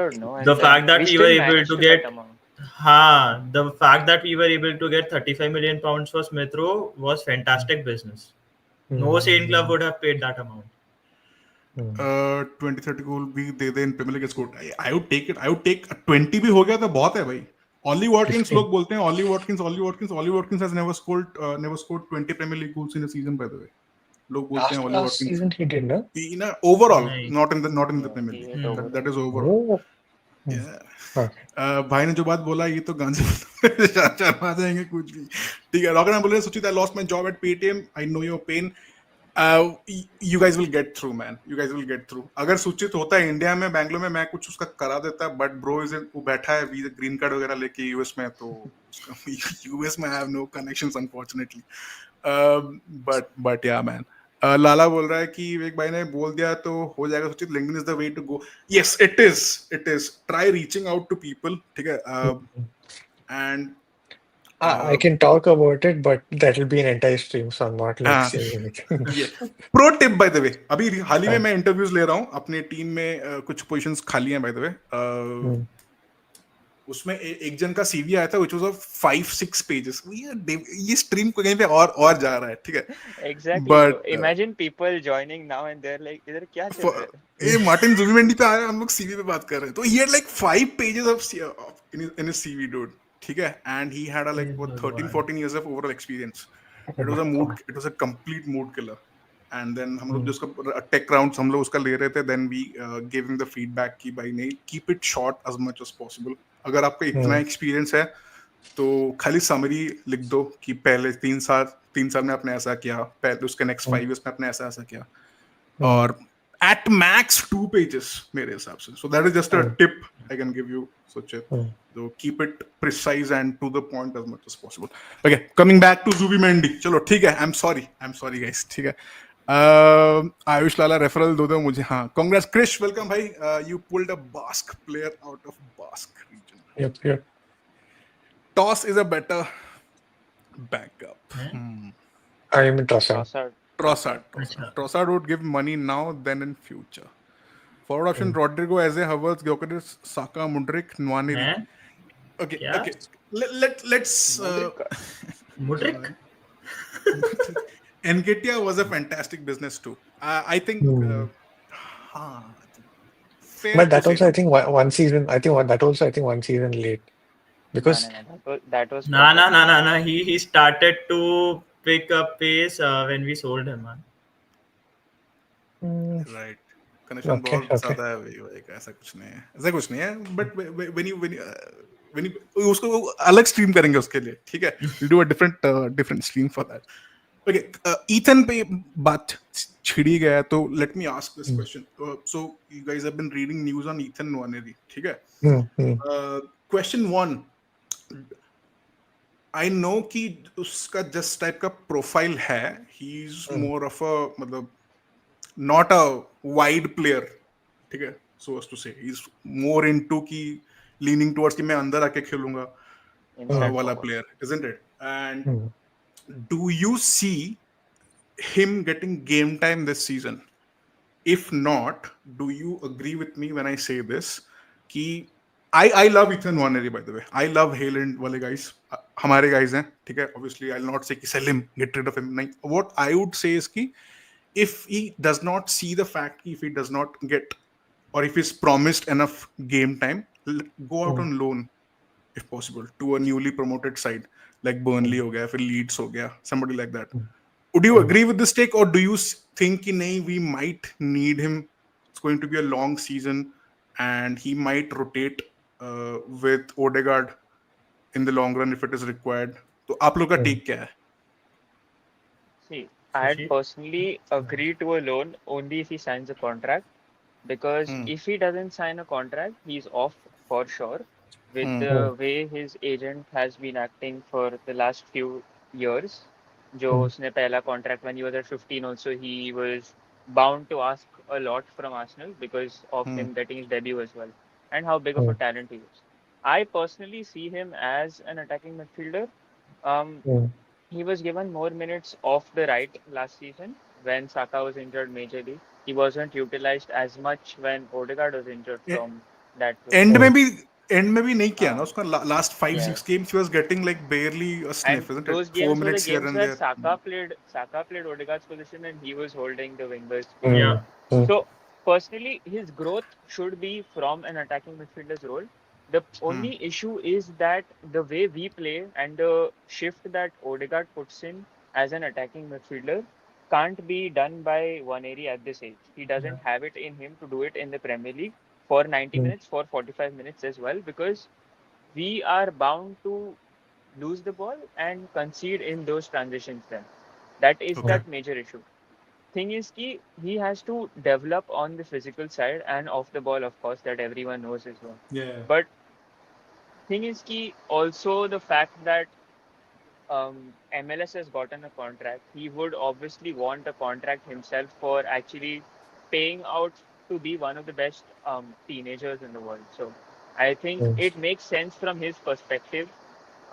S2: the fact that we were able to get the fact that we were able to get 35 million pounds for Smith Rowe was fantastic business. No Saint club would have paid that amount.
S1: 20-30 goal भी दे दे in Premier League scored. I would take it. I would take 20 भी हो गया तो बहुत है भाई. Ollie Watkins लोग बोलते हैं Ollie Watkins has never scored 20 Premier League goals in a season, by the way. लोग बोलते हैं Ollie Watkins.
S3: Last season he did, no?
S1: Overall, not in the Premier League. That is overall. Yeah. भाई ने जो बात बोला ये तो गांजे आ जाएंगे कुछ भी. ठीक है. रॉकन बोल रहे हैं Sucheet, I lost my job at Paytm. I know your pain. You guys will get through, man. You guys will get through. अगर Sucheet होता है इंडिया में, बैंगलोर में, मैं कुछ उसका करा देता. But bro वो बैठा है वीजा ग्रीन कार्ड वगैरह लेके यूएस में, तो यूएस में I have no connections unfortunately. But yeah, man. लाला बोल रहा है कि एक भाई ने बोल दिया तो हो जाएगा. Sucheet, LinkedIn is the way to go. Yes, it is. Try reaching out to people. ठीक है. And
S3: I can talk about it, but that will be an entire stream, so I'm not like saying anything.
S1: Yeah. Pro tip, by the way. अभी हाल ही में मैं interviews ले रहा हूँ. अपने team में कुछ पोजीशंस खाली हैं, by the way. उसमें एक जन का सीवी आया था which was of 5-6 pages. ये स्ट्रीम को कहीं पे और जा रहा है, ठीक है.
S4: Exactly. But imagine people joining now and they're like, इधर क्या चल रहा है?
S1: ये मार्टिन जुबिमेंडी पे आया, हम लोग सीवी पे बात कर रहे हैं. तो he had like 5 pages of in his CV, dude. ठीक है. And he had like 13-14 years of overall experience. It was a complete mood killer. And then हम लोग जो उसका टेक राउंड हम लोग उसका ले रहे थे, then we gave him the feedback कि भाई नहीं, keep it short as much as possible. अगर आपका इतना एक्सपीरियंस है तो खाली समरी लिख दो कि पहले 3 साल में आपने ऐसा किया, पहले उसके नेक्स्ट 5 years में आपने ऐसा किया, और at max 2 pages मेरे हिसाब से. So that is just a tip I can give you, Sucheet. So keep it precise and to the point as much as possible. Okay, coming back to Zubimendi. चलो ठीक है. I'm sorry guys. ठीक है. आयुष लाला referral दो मुझे. हाँ, congrats Krish, welcome भाई. You pulled a Basque player out of Basque region.
S3: Yep.
S1: Toss is a better backup.
S3: I am in Trossard.
S1: Trossard would give money now, then in future. Forward option Rodrigo, Eze, Havertz, Gyökeres, Saka, Mudryk, Nwaneri. Okay. Let's
S2: Mudryk?
S1: Nketiah was a fantastic business too. I think.
S3: But that also, I think one season. I think one season late, because
S4: that was.
S2: No. He started to pick up pace when we sold him, man.
S1: Right. Connection बहुत ज़्यादा है भाई. ऐसा कुछ नहीं है. But when you उसको अलग stream करेंगे उसके लिए, ठीक है. We'll do a different stream for that. Okay, Ethan पे बात छिड़ी गया, तो let me ask this question. So you guys have been reading news on Ethan Nwaneri, ठीक है. Question 1. I know कि उसका just type का profile है. He's more of a मतलब not a wide player, ठीक है. So as to say, he's more into कि leaning towards कि मैं अंदर आके खेलूंगा वाला player, isn't it? And do you see him getting game time this season? If not, do you agree with me when I say this? कि I love Ethan Nwaneri, by the way. I love Haaland वाले guys. हमारे guys हैं, ठीक है. Obviously, I'll not say कि sell him, get rid of him. नहीं. What I would say is कि if he does not see the fact, if he does not get, or if he's promised enough game time, go out on loan, if possible, to a newly promoted side. Like Burnley हो गया, फिर Leeds हो गया, somebody like that. Would you agree with this take, or do you think कि नहीं, we might need him? It's going to be a long season, and he might rotate with Odegaard in the long run if it is required. तो आप लोग का take क्या है?
S4: See, I'd personally agree to a loan only if he signs a contract, because if he doesn't sign a contract, he's off for sure. With the way his agent has been acting for the last few years, जो उसने पहला contract when he was at 15 also he was bound to ask a lot from Arsenal because of
S1: Hmm.
S4: him getting his debut as well, and how big of a talent he is. I personally see him as an attacking midfielder. Um, he was given more minutes off the right last season when Saka was injured majorly. He wasn't utilized as much when Odegaard was injured
S1: E-
S4: from that
S1: End
S4: position.
S1: में भी and में भी नहीं किया ना
S4: Uh,
S1: उसका last five
S4: yeah.
S1: Six games he was getting like barely a
S4: And
S1: sniff, isn't it?
S4: those
S1: Four
S4: games were the
S1: minutes here
S4: games
S1: and
S4: where
S1: there.
S4: Saka played Odegaard's position and he was holding the winger's
S2: Yeah.
S4: position. So personally, his growth should be from an attacking midfielder's role. The
S1: Hmm.
S4: only issue is that the way we play and the shift that Odegaard puts in as an attacking midfielder can't be done by Waneri at this age. He doesn't have it in him to do it in the Premier League for 90 minutes, for 45 minutes as well, because we are bound to lose the ball and concede in those transitions then. That is
S1: Okay.
S4: that major issue. Thing is he has to develop on the physical side and off the ball, of course, that everyone knows is one.
S1: Yeah.
S4: But thing is also the fact that MLS has gotten a contract, he would obviously want a contract himself for actually paying out to be one of the best teenagers in the world. So I think it makes sense from his perspective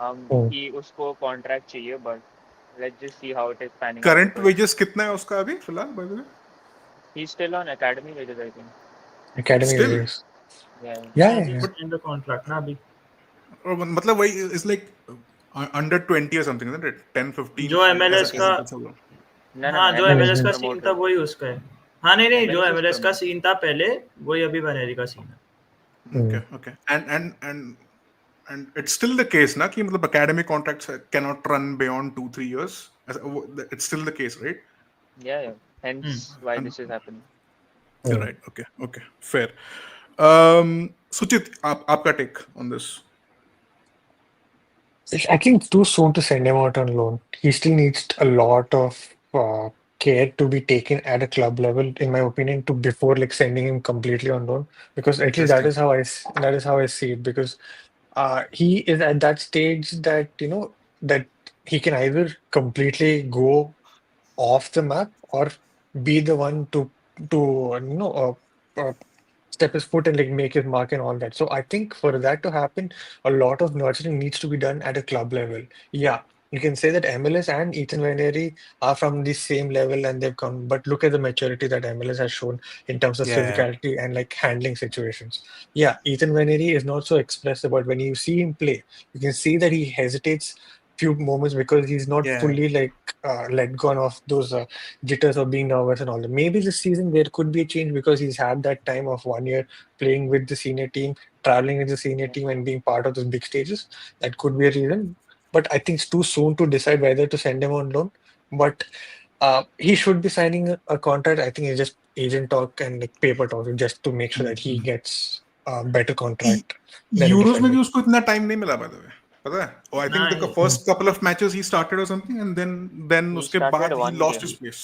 S4: कि उसको contract चाहिए but let's just see how it is panning out
S1: current
S4: because
S1: wages कितना है उसका अभी फिलहाल by the way?
S4: He is still on academy wages I think
S3: Academy
S1: Still,
S3: wages.
S4: या
S3: Yeah,
S2: He
S3: yeah,
S2: hasn't
S3: yeah.
S1: but
S2: signed the contract ना अभी.
S1: मतलब वही is like under 20 or something, isn't it? 10 15
S2: जो
S1: ऐसा
S2: MLS का,
S1: कैसे कुछ होगा?
S4: ना
S2: हाँ जो
S4: MLS
S2: MLS
S4: is
S2: का सीन था
S4: promoted
S2: वही उसका है. हाँ नहीं जो
S4: MLS is
S2: MLS का
S4: promoted
S2: सीन था पहले वही अभी वनेरी का सीन है.
S1: Okay, okay. And it's still the case ना कि मतलब academic contracts cannot run beyond 2 3 years. It's still the case, right?
S4: yeah hence why
S1: And
S4: this is happening
S1: you're right. Okay, okay, fair. Suchit, आपका take on this?
S3: I think it's too soon to send him out on loan. He still needs a lot of care to be taken at a club level, in my opinion, to before like sending him completely on loan. Because at least
S1: Interesting.
S3: that is how I see it. Because he is at that stage that that he can either completely go off the map or be the one to step his foot and like make his mark and all that. So I think for that to happen, a lot of nurturing needs to be done at a club level. Yeah, you can say that MLS and Ethan Vaneri are from the same level and they've come, but look at the maturity that MLS has shown in terms of
S1: Yeah,
S3: physicality and like handling situations. Yeah, Ethan Vaneri is not so expressive, but when you see him play, you can see that he hesitates few moments because he's not
S1: yeah,
S3: fully like let gone of those jitters of being nervous and all that. Maybe this season there could be a change because he's had that time of 1 year playing with the senior team, traveling with the senior team, and being part of those big stages. That could be a reason. But I think it's too soon to decide whether to send him on loan. But he should be signing a contract. I think it's just agent talk and like paper talk just to make sure that he gets a better contract than a
S1: euros में भी
S3: defender.
S1: उसको इतना time नहीं मिला by the way. पता है? Oh, I think the
S2: नहीं
S1: first couple of matches he started or something, and then
S4: he
S1: उसके
S4: started
S1: बाद he
S4: one
S1: lost
S4: game
S1: his place.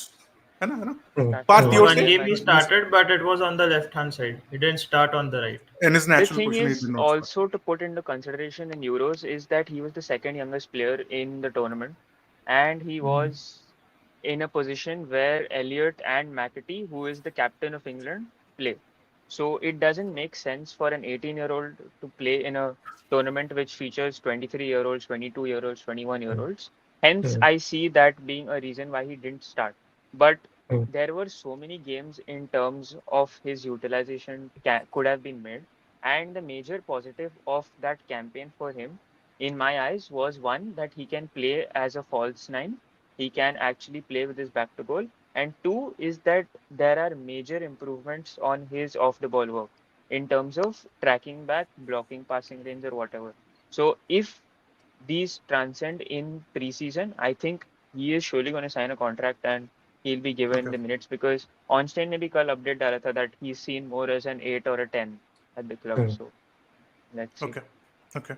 S1: है ना?
S4: started
S1: Parth,
S2: in
S1: you
S4: one
S1: were
S2: one
S1: saying
S4: game
S2: game he
S4: and
S2: started but it was on the left hand side. He didn't start on the right.
S1: in his
S4: the
S1: natural
S4: thing
S1: position he
S4: is
S1: did not start.
S4: also to put into consideration in Euros is that he was the second youngest player in the tournament and he was in a position where Elliott and McAtee, who is the captain of England, play. So it doesn't make sense for an 18-year-old to play in a tournament which features 23-year-olds, 22-year-olds, 21-year-olds. Hence, I see that being a reason why he didn't start. But there were so many games in terms of his utilization could have been made. And the major positive of that campaign for him, in my eyes, was one that he can play as a false nine. He can actually play with his back to goal. And two is that there are major improvements on his off the ball work in terms of tracking back, blocking passing range, or whatever. So if these transcend in preseason, I think he is surely going to sign a contract and he'll be given
S1: Okay,
S4: the minutes because Onstein ने भी कल update डाला था that he's seen more as an 8 or a 10 at the club. So let's see.
S1: okay, okay.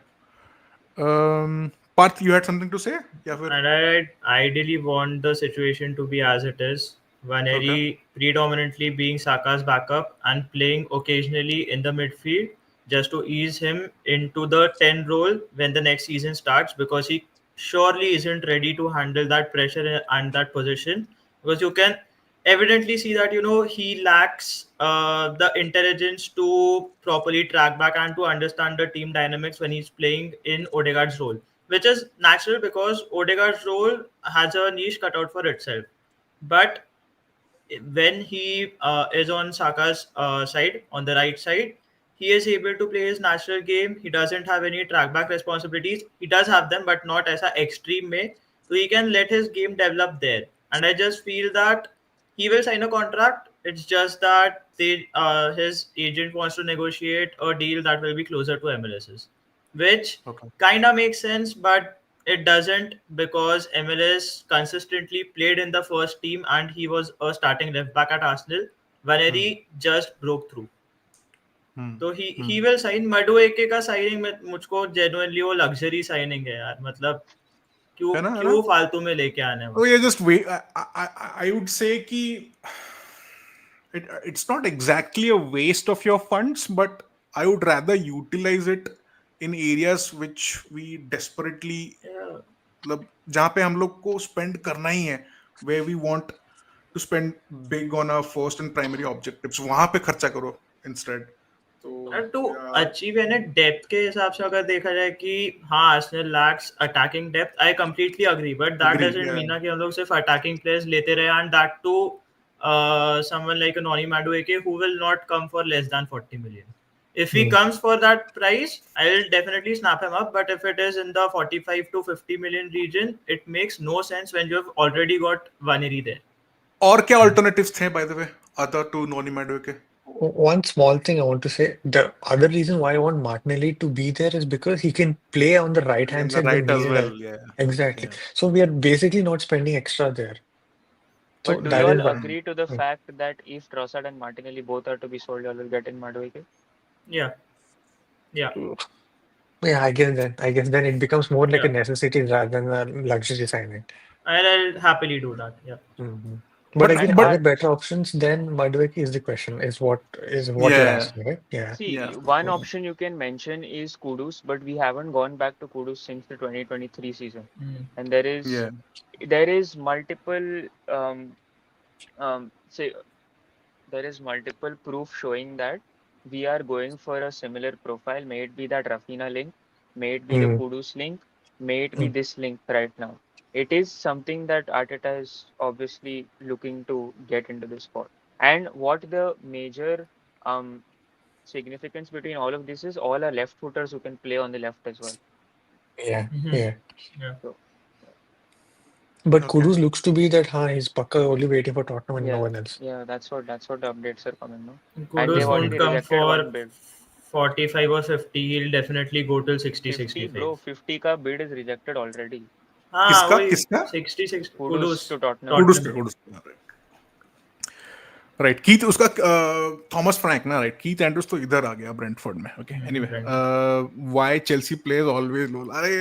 S1: Parth, you had something to say? या फिर
S2: And I ideally want the situation to be as it is.
S1: okay,
S2: Vaneri predominantly being Saka's backup and playing occasionally in the midfield just to ease him into the 10 role when the next season starts because he surely isn't ready to handle that pressure and that position. Because you can evidently see that he lacks the intelligence to properly track back and to understand the team dynamics when he's playing in Odegaard's role, which is natural because Odegaard's role has a niche cut out for itself. But when he is on Saka's side, on the right side, he is able to play his natural game. He doesn't have any track back responsibilities. He does have them, but not as an extreme way. So he can let his game develop there. And I just feel that he will sign a contract. It's just that his agent wants to negotiate a deal that will be closer to MLS's, which
S1: Okay.
S2: kind of makes sense, but it doesn't because MLS consistently played in the first team and he was a starting left back at Arsenal. Valeri just broke through. तो he will sign. Madueke का signing में मुझको genuinely वो luxury signing है यार, मतलब क्यों
S1: है ना?
S2: क्यों फालतू में लेके आने
S1: Oh yeah, just wait. I would say कि it's not exactly a waste of your funds, but I would rather utilize it in areas which we desperately,
S2: Yeah.
S1: मतलब जहाँ पे हम लोग को spend करना ही है, where we want to spend big on our first and primary objectives, वहाँ पे खर्चा करो instead. तो
S2: टू
S1: yeah,
S2: अचीव है ना डेप्थ के हिसाब से अगर देखा जाए कि हाँ Arsenal lacks attacking depth, I completely agree, but that
S1: agree.
S2: Doesn't
S1: Yeah.
S2: Mean कि हम लोग सिर्फ अटैकिंग प्लेयर्स लेते रहे and that too someone like a Noni Madueke who will not come for less than 40 million. If he comes for that price, I'll definitely snap him up. But if it is in the 45 to 50 million region, it makes no sense when you have already got Vaneri there.
S1: और क्या alternatives थे by the way other to Noni Madueke?
S3: One small thing I want to say, the other reason why I want Martinelli to be there is because he can play on the right
S1: In
S3: hand
S1: the
S3: side when
S1: right as
S3: needed.
S1: well. Yeah.
S3: Exactly.
S1: Yeah.
S3: So we are basically not spending extra there. So
S4: But do
S3: that
S4: you
S3: is
S4: all
S3: why.
S4: agree to the fact that if Trossard and Martinelli both are to be sold, you all will get in Madueke?
S2: Yeah. Yeah.
S3: Yeah, I guess then it becomes more like a
S2: Yeah.
S3: necessity rather than a luxury signing.
S2: I'll happily do that. Yeah.
S3: But
S1: But-
S3: again,
S1: but-
S3: are there better options than Madueke is the question, is what you're
S1: Yeah.
S3: asking, right? Yeah.
S4: See,
S1: Yeah.
S4: one option you can mention is Kudus, but we haven't gone back to Kudus since the 2023 season. And
S1: Yeah.
S4: there is multiple say there is multiple proof showing that we are going for a similar profile. May it be that Rafinha link, may it be the Kudus link, may it be this link right now. It is something that Arteta is obviously looking to get into this spot. And what the major significance between all of this is, all are left footers who can play on the left as well.
S3: Yeah.
S2: Yeah.
S4: So
S3: But
S1: Okay.
S3: Kudus looks to be that he's Pakka only waiting for Tottenham and no
S4: yeah,
S3: one else.
S4: yeah, that's what the updates are coming now. And
S2: Kudus
S4: they've
S2: won't
S4: already
S2: come
S4: rejected
S2: for
S4: one bid.
S2: 45 or 50. He'll definitely go till 60,
S4: 50
S2: 65.
S4: bro, 50 ka bid is rejected already.
S2: हाँ
S1: किसका?
S2: वही
S1: किसका?
S2: 66
S4: Kudus to Tottenham.
S1: Kudus पे. Right Keith उसका Thomas Frank ना right Keith Andrews तो इधर आ गया ब्रेंटफोर्ड में okay anyway why Chelsea players always low अरे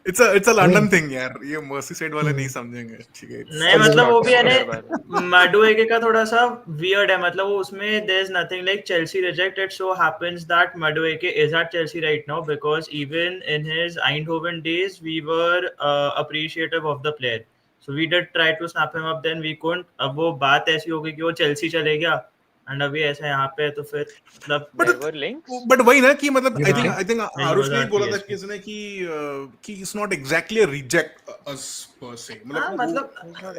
S1: इट्स अ लंदन थिंग यार ये मर्सीसाइड वाले नहीं समझेंगे ठीक है
S2: नहीं मतलब वो भी है ना माडुएके का थोड़ा सा वियर्ड है मतलब वो उसमें there is nothing like Chelsea reject it so happens that Madueke is at Chelsea right now because even in his Eindhoven days we were appreciative of the player so we did try to snap him up then we couldn't अब वो बात ऐसी हो गई कि वो Chelsea चले गया एंड अभी ऐसा यहाँ पे है तो फिर मतलब
S1: बट वही ना कि मतलब
S3: Yeah.
S1: आई थिंक आरुष ने बोला था कि इसने कि it's not exactly a reject us पर से
S2: मतलब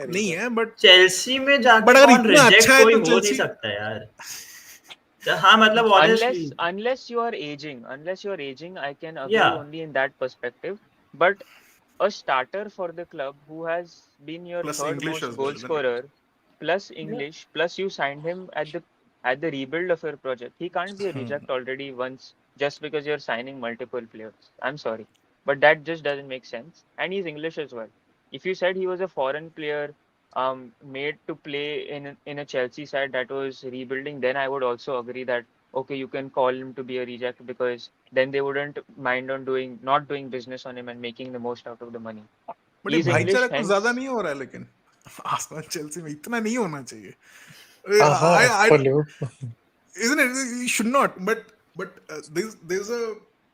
S1: नहीं है बट
S2: चेल्सी में जाके
S1: बट अगर
S2: कौन
S1: इतना
S2: रिजेक्ट
S1: अच्छा है
S2: कोई
S1: तो
S2: हो नहीं
S1: चेल्सी
S2: सकता यार हाँ मतलब honestly
S4: unless you are aging, I can agree
S2: Yeah.
S4: only in that perspective. But a starter for the club who has been your
S1: Plus
S4: third
S1: English
S4: most
S1: as
S4: goal
S1: well, isn't it?
S4: scorer, plus English, plus you signed him at the rebuild of your project. He can't be a reject already once just because you're signing multiple players. I'm sorry, but that just doesn't make sense. And he's English as well. If you said he was a foreign player, made to play in a Chelsea side that was rebuilding, then I would also agree that okay, you can call him to be a reject because then they wouldn't mind on not doing business on him and making the most out of the money.
S1: But ये
S4: He's English,
S1: भाईचारा कुछ
S4: hence
S1: ज्यादा नहीं हो रहा है लेकिन Arsenal Chelsea में इतना नहीं होना चाहिए
S3: For Liverpool.
S1: isn't it? It should not. But there's a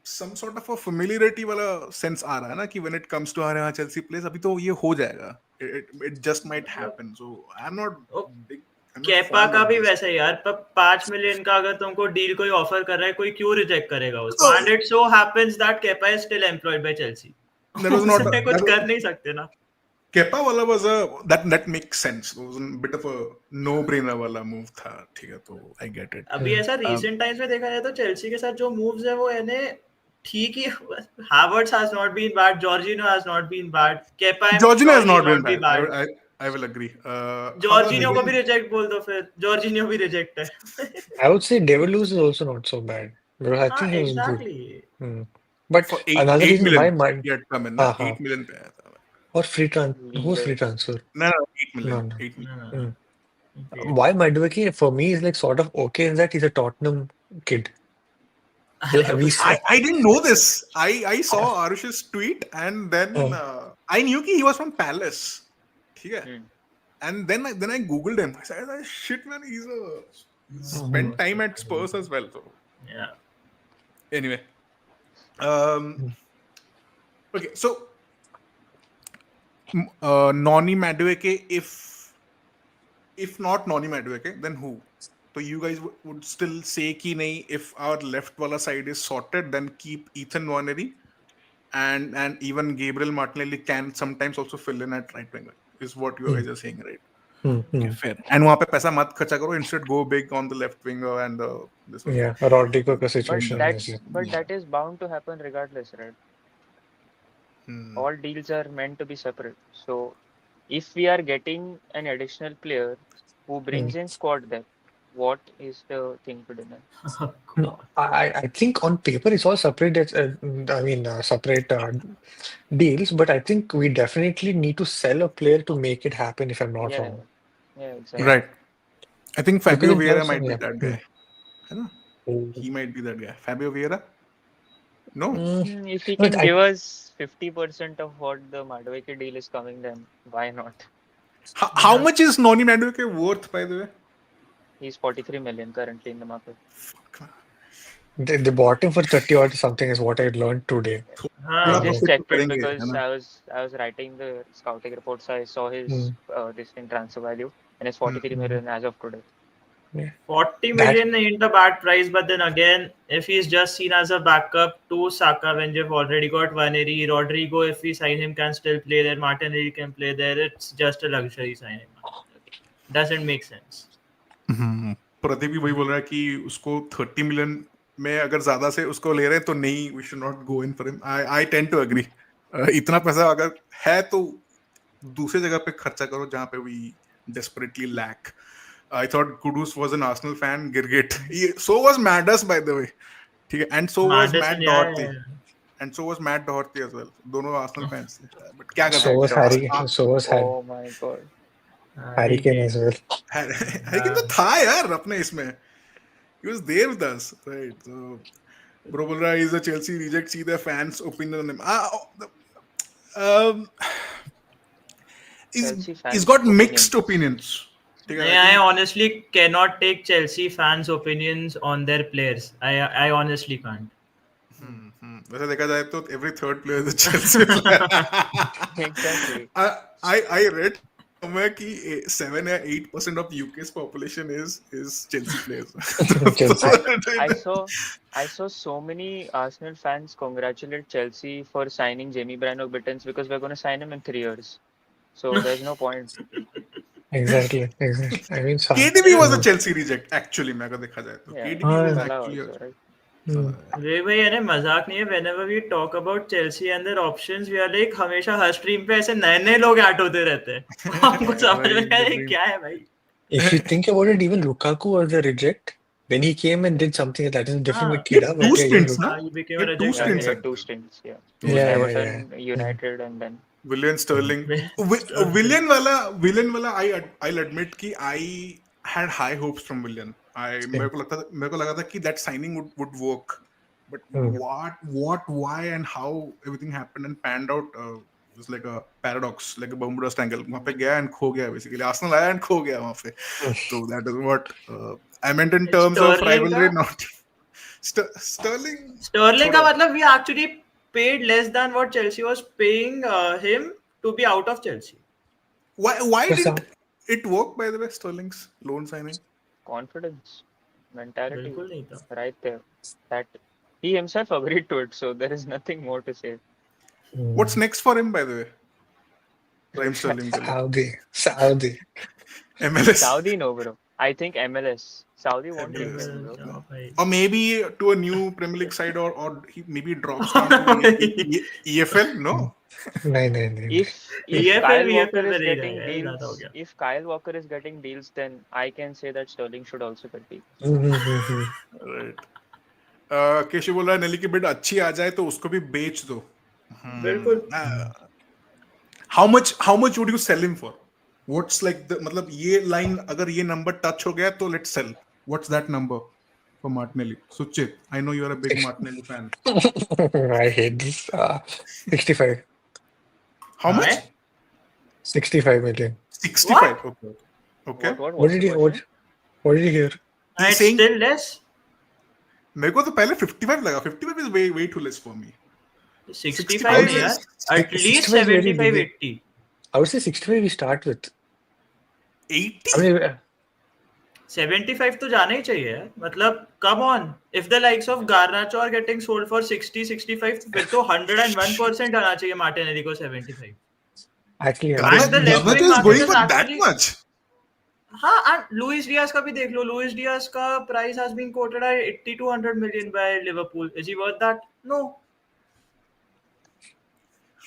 S1: some sort of a familiarity वाला sense आ रहा है ना कि when it comes to हमारे यहाँ Chelsea plays अभी तो ये हो जाएगा It just might happen. So I'm not
S2: oh,
S1: big. I'm not
S2: Kepa
S1: fond
S2: का
S1: of
S2: भी
S1: this.
S2: वैसा ही यार, पर 5 मिलियन का अगर तुमको डील कोई ऑफर कर रहा है, कोई क्यों रिजेक्ट करेगा उसको?
S1: No,
S2: and it so happens that Kepa is still employed by Chelsea.
S1: that was not
S2: उसमें कुछ कर नहीं सकते ना.
S1: Kepa wala was that makes sense. It was a bit of a no-brainer वाला move था. ठीक है, तो I get it.
S2: अभी ऐसा रीसेंट टाइम्स में देखा जाए तो चेल्सी के साथ जो मूव्स है वो यानी ठीक ही. Havertz has not been bad, Jorginho has not been bad, Kepa
S1: Jorginho has not been
S2: not be
S1: bad.
S2: Bad.
S1: I will agree. How was
S2: Jorginho को भी
S1: again?
S2: रिजेक्ट बोल दो फिर, जॉर्जिनो भी रिजेक्ट है.
S3: I would say David Luiz is also not so bad because I
S2: हाँ,
S3: think he was good.
S2: Exactly.
S3: But
S1: For
S3: another
S1: 8
S3: reason
S1: million,
S3: my mind,
S1: he had come in. Na?
S3: uh-huh.
S1: 8 million पे आया था.
S3: Or who's free transfer?
S1: No, 8 million.
S3: No.
S1: 8 million.
S3: Mm. Why Madueke for me is like sort of okay in that he's a Tottenham kid.
S1: I didn't know this. I saw Aarush's tweet and then I knew he was from Palace. ठीक है. And then I googled him. I said, shit man, he's spent time at Spurs as well. So
S2: Yeah.
S1: anyway, okay. So Noni Madueke, if not Noni Madueke, then who? So you guys would still say ki nahi, if our left wala side is sorted, then keep Ethan Nwaneri and even Gabriel Martinelli can sometimes also fill in at right winger, is what you guys are saying, right? Okay, fair. And वहाँ पे पैसा मत खर्चा करो, instead go big on the left winger and this one.
S3: Yeah, Rodrigo ka situation.
S4: But that is bound to happen regardless, right? All deals are meant to be separate. So if we are getting an additional player who brings in squad depth, what is the thing to deny?
S3: No, I think on paper it's all separate. Separate deals. But I think we definitely need to sell a player to make it happen. If I'm not wrong.
S4: Yeah, exactly.
S1: Right. I think Fabio
S3: Because in
S1: Vieira
S3: terms
S1: might
S3: of-
S1: be
S3: yeah.
S1: that guy. I know. He might be that guy. Fabio Vieira? No.
S4: If he
S3: But
S4: can
S3: I-
S4: give us 50% of what the Madueke deal is coming, then why not?
S1: How much is Noni Madueke worth, by the way?
S4: He's 43 million currently in the market.
S3: They bought him for 30 or something is what I learned today.
S4: I just checked it
S1: करेंगे,
S4: because
S1: है ना?
S4: I was writing the scouting reports. I saw his this thing transfer value, and it's 43 million as of today.
S2: 40 million ain't a bad price, but then again, if he's just seen as a backup to Saka when you've already got Vaneri, Rodrigo, if we sign him, can still play there, Martinelli can play there, it's just a luxury signing. Doesn't make sense.
S1: Pradeep भी वही बोल रहा है कि उसको 30 million में अगर ज्यादा से उसको ले रहे हैं तो नहीं, we should not go in for him. I tend to agree. इतना पैसा अगर है तो दूसरी जगह पे खर्चा करो जहाँ पे we desperately lack. I thought Kudus was an Arsenal fan. Girgit. So was Maddus, by the way. And so was Matt Doherty. And so was Matt Doherty as well. दोनों Arsenal fans. But क्या कर
S3: So was Harry. So was Harry.
S4: Oh my god.
S3: Harry Kane as well.
S1: Harry Kane तो था यार अपने इसमें. He was there with us, right? So, bro बोल रहा है, he's a Chelsea reject. See the fans' opinion on him. He's got mixed opinions.
S2: I honestly cannot take Chelsea fans' opinions on their players. I honestly can't.
S1: वैसे देखा जाए तो every third player is a Chelsea player.
S4: Exactly.
S1: I read somewhere कि 7 or 8% of UK's population is Chelsea players.
S4: I saw so many Arsenal fans congratulate Chelsea for signing Jamie Brino-Bittens because we're going to sign him in 3 years. So there's no point.
S3: Exactly. I mean,
S1: KDB was a Chelsea reject actually. मैं अगर देखा जाए तो KDB was actually
S4: also, right?
S2: भाई यानी मजाक नहीं है. Whenever we talk about Chelsea and their options, we are like हमेशा हर स्ट्रीम पे ऐसे नए लोग ऐड होते रहते हैं. हमको समझ में नहीं आता क्या है भाई.
S3: If you think about it, even Lukaku was a reject. Then he came and did something that is different with Kida.
S1: Two stints, na?
S2: He became a
S1: Two
S2: reject.
S1: stints.
S4: Two stints, yeah.
S3: Yeah,
S4: Everton, United, and then
S1: William Sterling. William वाला I'll admit कि I had high hopes from William. मेरे को लगा था कि that signing would work, but what, why, and how everything happened and panned out was like a paradox, like a Bermuda Triangle. वहाँ पे गया and खो गया basically. Arsenal आया and खो गया वहाँ पे. So that is what I meant in terms of rivalry, not Sterling.
S2: Sterling का मतलब we actually paid less than what Chelsea was paying him to be out of Chelsea.
S1: Why
S3: For some,
S1: didn't it work, by the way, Sterling's loan signing?
S4: Confidence, mentality,
S2: बिल्कुल नहीं था.
S4: right there. That he himself agreed to it, so there is nothing more to say.
S1: What's next for him, by the way? Raheem Sterling के लिए.
S3: Saudi.
S1: MLS.
S4: Saudi, no, bro. I think MLS. Saudi won't take
S1: MLS.
S4: him, bro.
S2: क्या भाई.
S1: Or maybe to a new Premier League side, or he maybe drops down to EFL. No.
S3: नहीं.
S4: If
S2: EFL
S4: Kyle
S2: VFL
S4: Walker
S2: में
S4: is
S2: नहीं
S4: getting
S2: जाएगा, ये ज़्यादा हो
S4: deals,
S2: गया.
S4: if Kyle Walker is getting deals, then I can say that Sterling should also get deals.
S1: Right. Keshav बोल रहा है नेली की बिड अच्छी आ जाए तो उसको भी बेच दो.
S2: बिल्कुल.
S1: How much would you sell him for? What's like the मतलब ये line अगर ये number touch हो गया तो let's sell. What's that number for Martinelli? Sucheet, I know you're a big Martinelli fan.
S3: I hate this. 65.
S1: How much?
S2: हाँ?
S3: 65 million.
S1: 65. Okay.
S3: What did you hear?
S2: And it's
S1: saying-
S2: still less.
S1: मेरे को तो पहले 55 लगा. 55 is way too less for me.
S2: 65 नहीं यार. At least
S3: 65 is very
S2: 75,
S3: big.
S2: 80.
S3: I would say 65 we start with.
S1: 80?
S3: I mean,
S2: 75 तो जाना ही चाहिए यार. मतलब come on, if the likes of Garnacho are getting sold for 60, 65, फिर तो 101% आना चाहिए Martinelli को 75.
S3: actually,
S2: And the left
S1: Garnacho
S2: wing
S1: is
S2: market
S1: going
S2: is
S1: for that
S2: actually-
S1: much.
S2: हाँ, and Luis Diaz का भी देख लो. Luis Diaz का price has been quoted at 80 to 100 million by Liverpool. Is he worth that? No.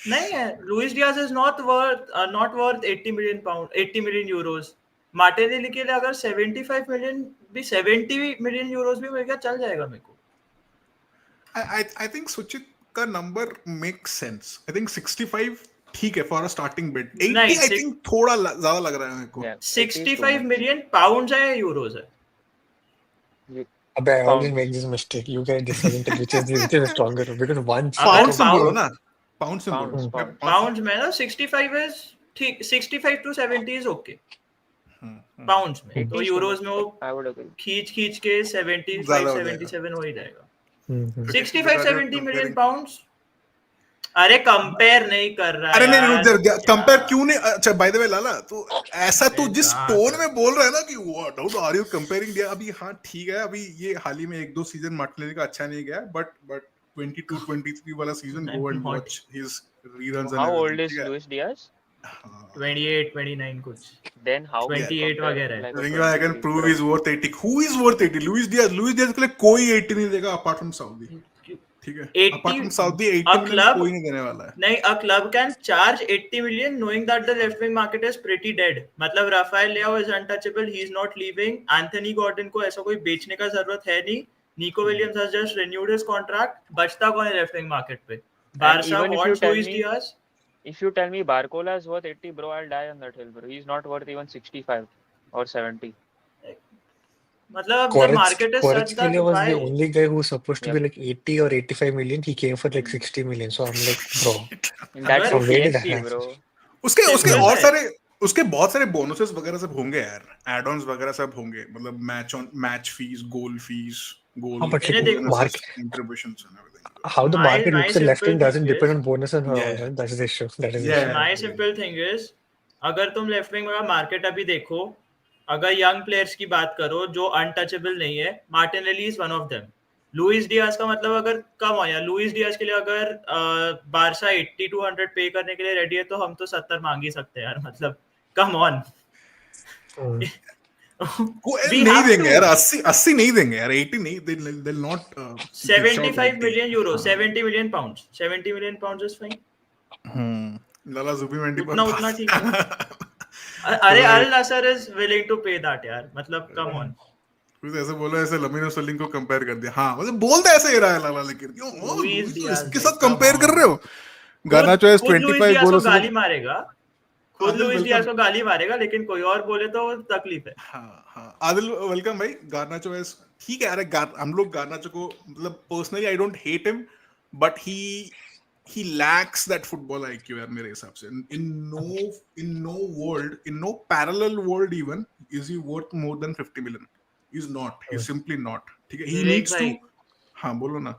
S2: नहीं है. Luis Diaz is not worth 80 million pound, 80 million euros. Martinelli के लिए अगर 75 million भी 70 million euros भी मिल गया चल जाएगा मेरे को.
S1: I think Suchit का number makes sense. I think 65 ठीक है for a starting bid. 80
S2: नहीं,
S1: I think थोड़ा ज़्यादा लग रहा है मेरे को.
S4: Yeah,
S2: 65 million pounds है या euros है?
S3: I always
S4: Pounds.
S3: make this mistake. You guys decide which is stronger because once
S1: Pounds में
S2: pound-
S1: बोलो ना. Pounds में
S4: Pounds,
S1: बोलो.
S4: pounds.
S2: Pounds में ना 65 is ठीक. 65 to 70 is okay. Pounds में. तो euros में वो
S4: I would agree.
S2: खींच के 75,
S1: ज़्यादा हो
S2: 77 हो ही जाएगा.
S3: Mhm.
S2: 65, 70 million pounds. अरे कंपेयर नहीं कर रहा
S1: अरे नहीं
S2: यार.
S1: रुक जा. कंपेयर क्यों नहीं? अच्छा बाय द वे लाला तो ऐसा तो
S2: अरे
S1: जिस
S2: कहाँ
S1: टोन
S2: कर-
S1: में बोल रहा है ना कि what how are you comparing दिया अभी. हाँ ठीक है अभी ये हाल ही में 1-2 सीजन मार्टिनेली का अच्छा नहीं गया बट 22-23 वाला season go and
S2: Not-
S1: watch his reruns.
S4: How old is Luis Diaz?
S2: 28, 29 कुछ.
S4: Then how can you
S2: 28
S4: compare
S2: वगैरह है.
S4: like a
S1: I think I can
S4: 23
S1: prove
S4: bro?
S1: he's worth 80. Who is worth 80? Luis Diaz के लिए कोई 80 नहीं देगा apart from Saudi. ठीक है.
S2: 80
S1: Apart from Saudi 80
S2: a
S1: million
S2: club-
S1: कोई नहीं देने वाला है.
S2: नहीं, a club can charge 80 million knowing that the left wing market is pretty dead. मतलब Rafael Leao is untouchable, he is not leaving. Anthony Gordon को ऐसा कोई बेचने का जरूरत है नहीं. Nico Williams has just renewed his contract. बचता कौन है left wing market पे? Barca
S4: even if you
S2: wants
S4: tell
S2: Luis
S4: me-
S2: Diaz.
S4: If you tell me Barcola is worth 80, bro, I'll die on that hill, bro. He's not worth even 65 or 70.
S2: मतलब the market is such that
S3: Kvaratskhelia was
S2: why
S3: the only guy who was supposed to be
S4: Yeah.
S3: like 80 or 85 million. He came for like 60 million. So I'm like, bro.
S4: That's
S2: From
S3: where did
S4: PSG,
S3: that
S4: bro.
S1: उसके
S2: Simple
S1: और
S2: है.
S1: सारे उसके बहुत सारे bonuses वगैरह सब होंगे यार. एड-ऑन्स वगैरह सब होंगे. मतलब match fees, goal fees, goal
S3: but
S2: like,
S1: contributions and everything.
S3: How the
S2: My-
S3: market
S2: my
S3: looks at left
S2: simple
S3: wing doesn't
S2: thing
S3: depend
S2: is-
S3: on bonus and all.
S1: Yeah.
S3: Right? That's the issue. That is the
S1: Yeah.
S3: issue.
S2: My simple thing is अगर तुम left wing का market अभी देखो, अगर young players की बात करो जो अनटचेबल नहीं है, Martinelli is one of them. Luis Diaz का मतलब अगर कम हो या लुइस डियाज के लिए अगर बारसा 80 to 100 पे करने के लिए रेडी है तो हम तो 70 मांग ही सकते हैं यार. मतलब कम ऑन.
S3: Mm.
S1: नहीं देंगे यार. 80 नहीं देंगे यार. 80 नहीं. They'll not
S2: 75 million euros, 70 million pounds. 70 million pounds is fine.
S1: लाला जुबीमेंडी
S2: उतना ठीक है. अरे अल नसर इज विलिंग टू पे दैट यार. मतलब कम ऑन.
S1: कुछ ऐसे बोला ऐसे लमिनो स्टर्लिंग को कंपेयर कर दिया. हाँ मतलब बोलता ऐसे ही रहा है लाला. लेकिन क्यों
S2: Luis Diaz
S1: इसके
S2: भाई,
S1: साथ कंपेयर कर रहे हो? गानाचो है 25
S2: गोल
S1: गोल.
S2: गाली मारेगा. खुद
S1: आदिल
S2: लुइस
S1: welcome.
S2: डियाज को गाली मारेगा लेकिन कोई और बोले तो तकलीफ है.
S1: हाँ आदिल वेलकम भाई. गार्नाचो है ठीक है यार. हम लोग गार्नाचो को मतलब personally I don't hate him but he lacks that football IQ यार मेरे हिसाब से. in no world, in no parallel world even is he worth more than 50 million. He's not. He's simply not. ठीक है. He
S2: Vivek
S1: needs to.
S2: भाई.
S1: हाँ बोलो ना.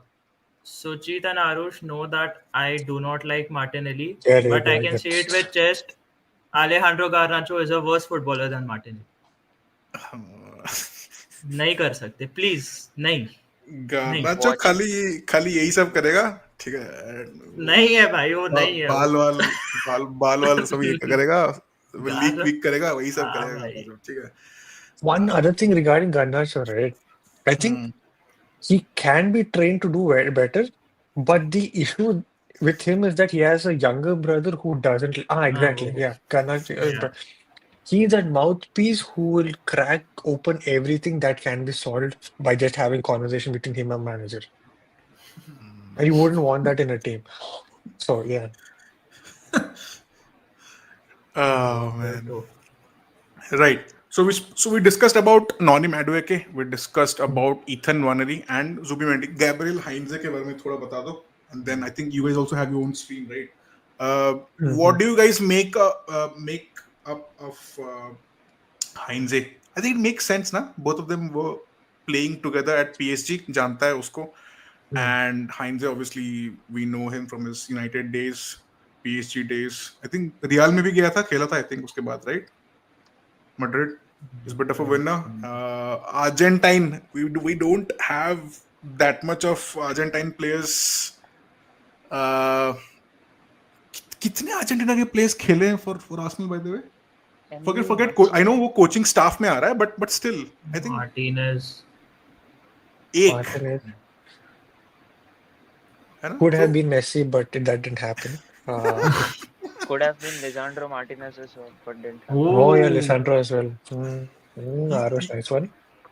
S2: Sucheet and Aarush know that I do not like Martinelli,
S3: Yeah,
S2: but I
S3: yeah,
S2: can
S3: yeah.
S2: say it with chest. Alejandro Garnacho is a worse footballer than Martinelli. नहीं कर सकते please नहीं
S1: Garnacho
S4: Watch.
S1: खाली खाली यही सब करेगा, ठीक है,
S2: नहीं है भाई वो नहीं है
S1: बाल
S2: वो।
S1: वाल सब ये करेगा, लीक
S2: गार-
S1: वीक करेगा, वही सब
S2: हाँ
S1: करेगा
S2: भाई।
S1: गार्नाचो, ठीक है।
S3: One other thing regarding Garnacho, right? I think he can be trained to do better, but the issue with him is that he has a younger brother who doesn't. Exactly.
S2: वो-
S3: Yeah, Garnacho.
S2: yeah.
S3: He's that mouthpiece who will crack open everything that can be solved by just having conversation between him and manager. And you wouldn't want that in a team. So yeah.
S1: Oh man. Right. So we discussed about Noni Madueke, we discussed about Ethan Nwaneri and Zubimendi. Gabriel Heinze के बारे में थोड़ा बता दो, and then I think you guys also have your own stream, right? What do you guys make up of Heinze? I think it makes sense, na? Both of them were playing together at PSG. जानता है उसको. And Heinze, obviously, we know him from his United days, PSG days. I think Real में भी गया था, खेला था, I think उसके बाद, right? Madrid is a bit of a winner. Argentine, we don't have that much of Argentine players. कितने Argentina के प्लेयर्स खेले हैं for Arsenal, by the way? Forget. I know वो coaching staff में आ रहा है, but still, I think
S2: Martinez
S1: एक है ना?
S3: Could have been Messi, but that didn't happen.
S4: Could have been Lisandro Martinez as well, but didn't happen.
S3: Oh yeah, Lisandro as well. Aarush, nice one.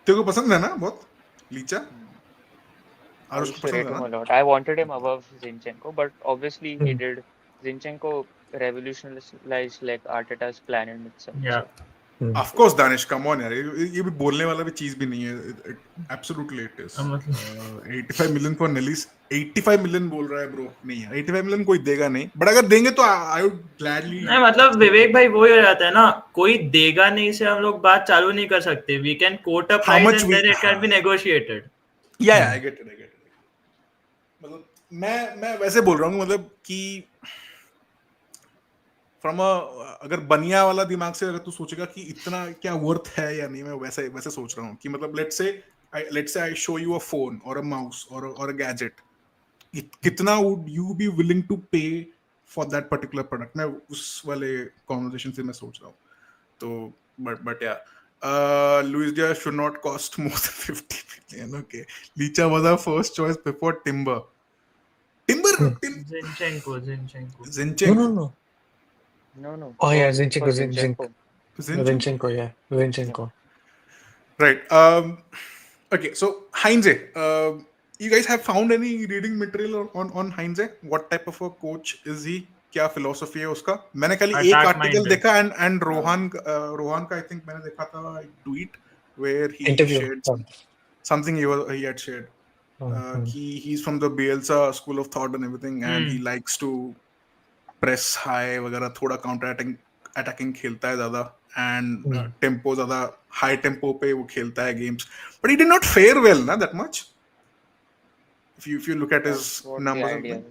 S1: तेरे को पसंद है ना बहुत Licha?
S4: I
S1: Aarush
S4: used
S1: को
S4: to rate
S1: पसंद है
S4: him a
S1: ना?
S4: lot. I wanted him above Zinchenko, but obviously he did. Zinchenko revolutionized like Arteta's plan in itself.
S2: Yeah.
S4: So.
S1: Of course, Danish, come on यार, ये भी बोलने वाला भी चीज भी नहीं है. Absolutely it is. 85 million for Nellis. 85 million बोल रहा है ब्रो, नहीं है 85 million कोई देगा नहीं, बट अगर देंगे तो I would gladly.
S2: नहीं मतलब विवेक भाई वो ही हो जाता है ना, कोई देगा नहीं से हम लोग बात चालू नहीं कर सकते. We can quote a price and then it can be negotiated.
S1: Yeah, I get it. मतलब मैं वैसे बोल रहा हूँ, मतलब कि फ्रॉम अगर बनिया वाला दिमाग से अगर तू सोचेगा कि इतना क्या वर्थ है या नहीं, मैं वैसे सोच रहा हूँ कि मतलब let's say I show you a phone और अ माउस और अ गैजेट, कितना would you be willing to pay for that particular product. मैं उस वाले कॉन्वर्सेशन से मैं सोच रहा हूँ. तो बट या Luis Diaz should not cost more than 50 million. Okay, Licha was our first choice before Timber.
S2: Zinchenko.
S3: No.
S4: No.
S3: Oh yeah,
S4: Zinchenko.
S3: Zinchenko. Yeah, Zinchenko.
S1: Right. Okay. So Heinze, you guys have found any reading material on Heinze? What type of a coach is he? क्या philosophy है उसका? मैंने खाली एक article देखा and Rohan का I think मैंने देखा था एक tweet where he
S3: Interview.
S1: shared something he had shared. He's from the Bielsa school of thought and everything, and he likes to press high वगैरह, थोड़ा counter attacking खेलता है ज़्यादा, and tempo ज़्यादा high tempo पे वो खेलता है games, but he did not fare well ना that much. If you look at his numbers.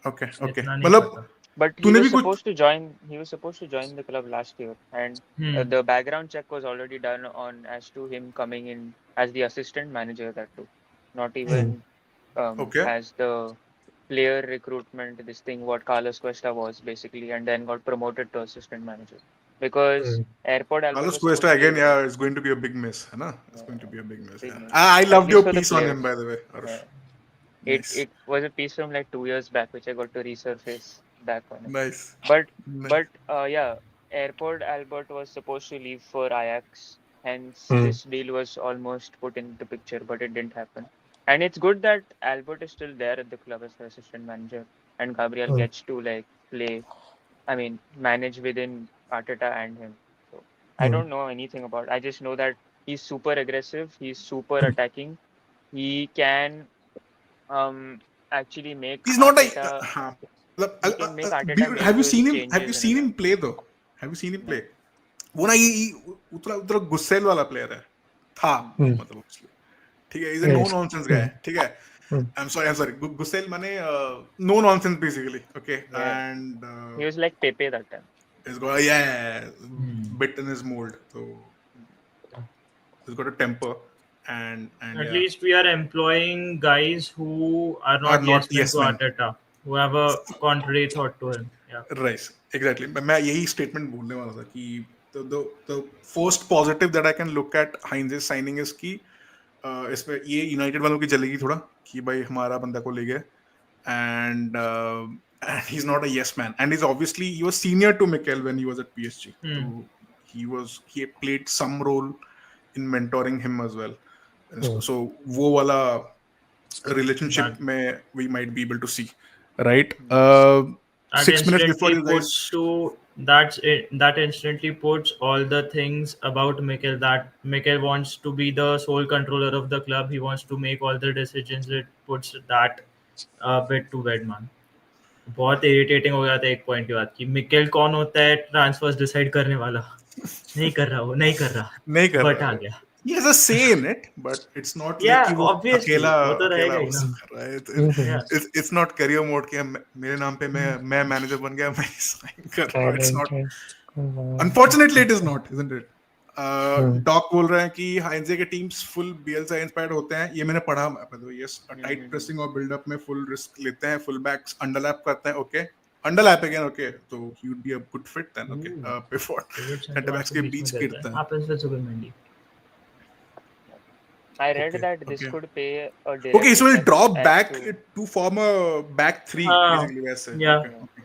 S1: Okay. मतलब
S4: but he was supposed to join the club last year, and the background check was already done on as to him coming in as the assistant manager, that too, not even as the player recruitment, this thing what Carlos Cuesta was basically, and then got promoted to assistant manager because Airport Albert
S1: Carlos Cuesta again, is going to be a big miss, है ना? It's going to be a big miss. I loved your piece on him, by the way, Aarush.
S4: Nice. It was a piece from like 2 years back, which I got to resurface back on it.
S1: Nice.
S4: But Airport Albert was supposed to leave for Ajax, hence this deal was almost put into picture, but it didn't happen. And it's good that Albert is still there at the club as the assistant manager, and Gabriel gets to manage within Arteta and him. So I don't know anything about it. I just know that he's super aggressive, he's super attacking, he can actually make.
S1: He's not
S4: Arteta,
S1: have you seen him play though? Have you seen him play? वो ना ये उतना गुस्सेल वाला player है था, मतलब ठीक है, he's a no nonsense guy, ठीक है. I'm sorry, गुस्सेल माने no nonsense basically. Okay. And
S4: he was like Pepe that time.
S1: He's got bit in his mold. So he's got a temper, and
S2: At
S1: yeah,
S2: least we are employing guys who are
S1: are
S2: not
S1: not
S2: yes men
S1: yes
S2: to
S1: men.
S2: Arteta, who have a contrary thought to him. Yeah.
S1: Right, exactly. मैं यही statement बोलने वाला था कि the first positive that I can look at Heinz's signing is कि इसमें ये United वालों की जलेगी थोड़ा कि भाई हमारा बंदा को ले गए and he's not a yes man, and he's obviously he was senior to Mikel when he was at PSG, so he played some role in mentoring him as well. So वो वाला relationship
S2: That
S1: में we might be able to see, right?
S2: that
S1: 6 minutes before
S2: instantly
S1: you guys,
S2: puts to that instantly puts all the things about Mikel, that Mikel wants to be the sole controller of the club. He wants to make all the decisions. It puts that bit to bed, man. बहुत irritating हो गया था एक point के बाद कि Mikel कौन होता है ट्रांसफर्स डिसाइड करने वाला, नहीं कर रहा, वो नहीं कर रहा,
S1: नहीं कर
S2: बट
S1: रहा
S2: आ
S1: है.
S2: गया.
S1: He has a say in it, but it's not like
S2: या
S1: कि वो
S2: ऑब्वियसली
S1: अकेला
S2: वो तो
S1: अकेला
S2: रहेगा ही
S1: वो
S2: ना.
S1: सब कर रहा है.
S2: या
S1: It's not career mode कि मेरे नाम पे मैं मैनेजर बन गया, मैं साइन कर रहा हूँ. It's not. Unfortunately, it is not, isn't it? Doc बोल रहे हैं कि हाइंजे के टीम्स फुल बियल्सा इंस्पायर्ड होते हैं. ये मैंने पढ़ा. यस, टाइट प्रेसिंग और बिल्डअप में फुल रिस्क लेते हैं, फुल बैक्स अंडरलैप करते हैं. Okay, अंडरलैप again. ओके, तो he would be a good fit then. Okay, before centre backs के बीच गिरता है.
S2: happens with Zubimendi.
S4: I read
S1: Okay,
S4: that this
S1: okay.
S4: could pay a direct
S1: Okay, so he'll
S4: effect
S1: drop
S4: as
S1: back
S4: to.
S1: to form a back three,
S2: हाँ,
S1: basically. वैसे.
S2: yeah.
S1: Okay, okay.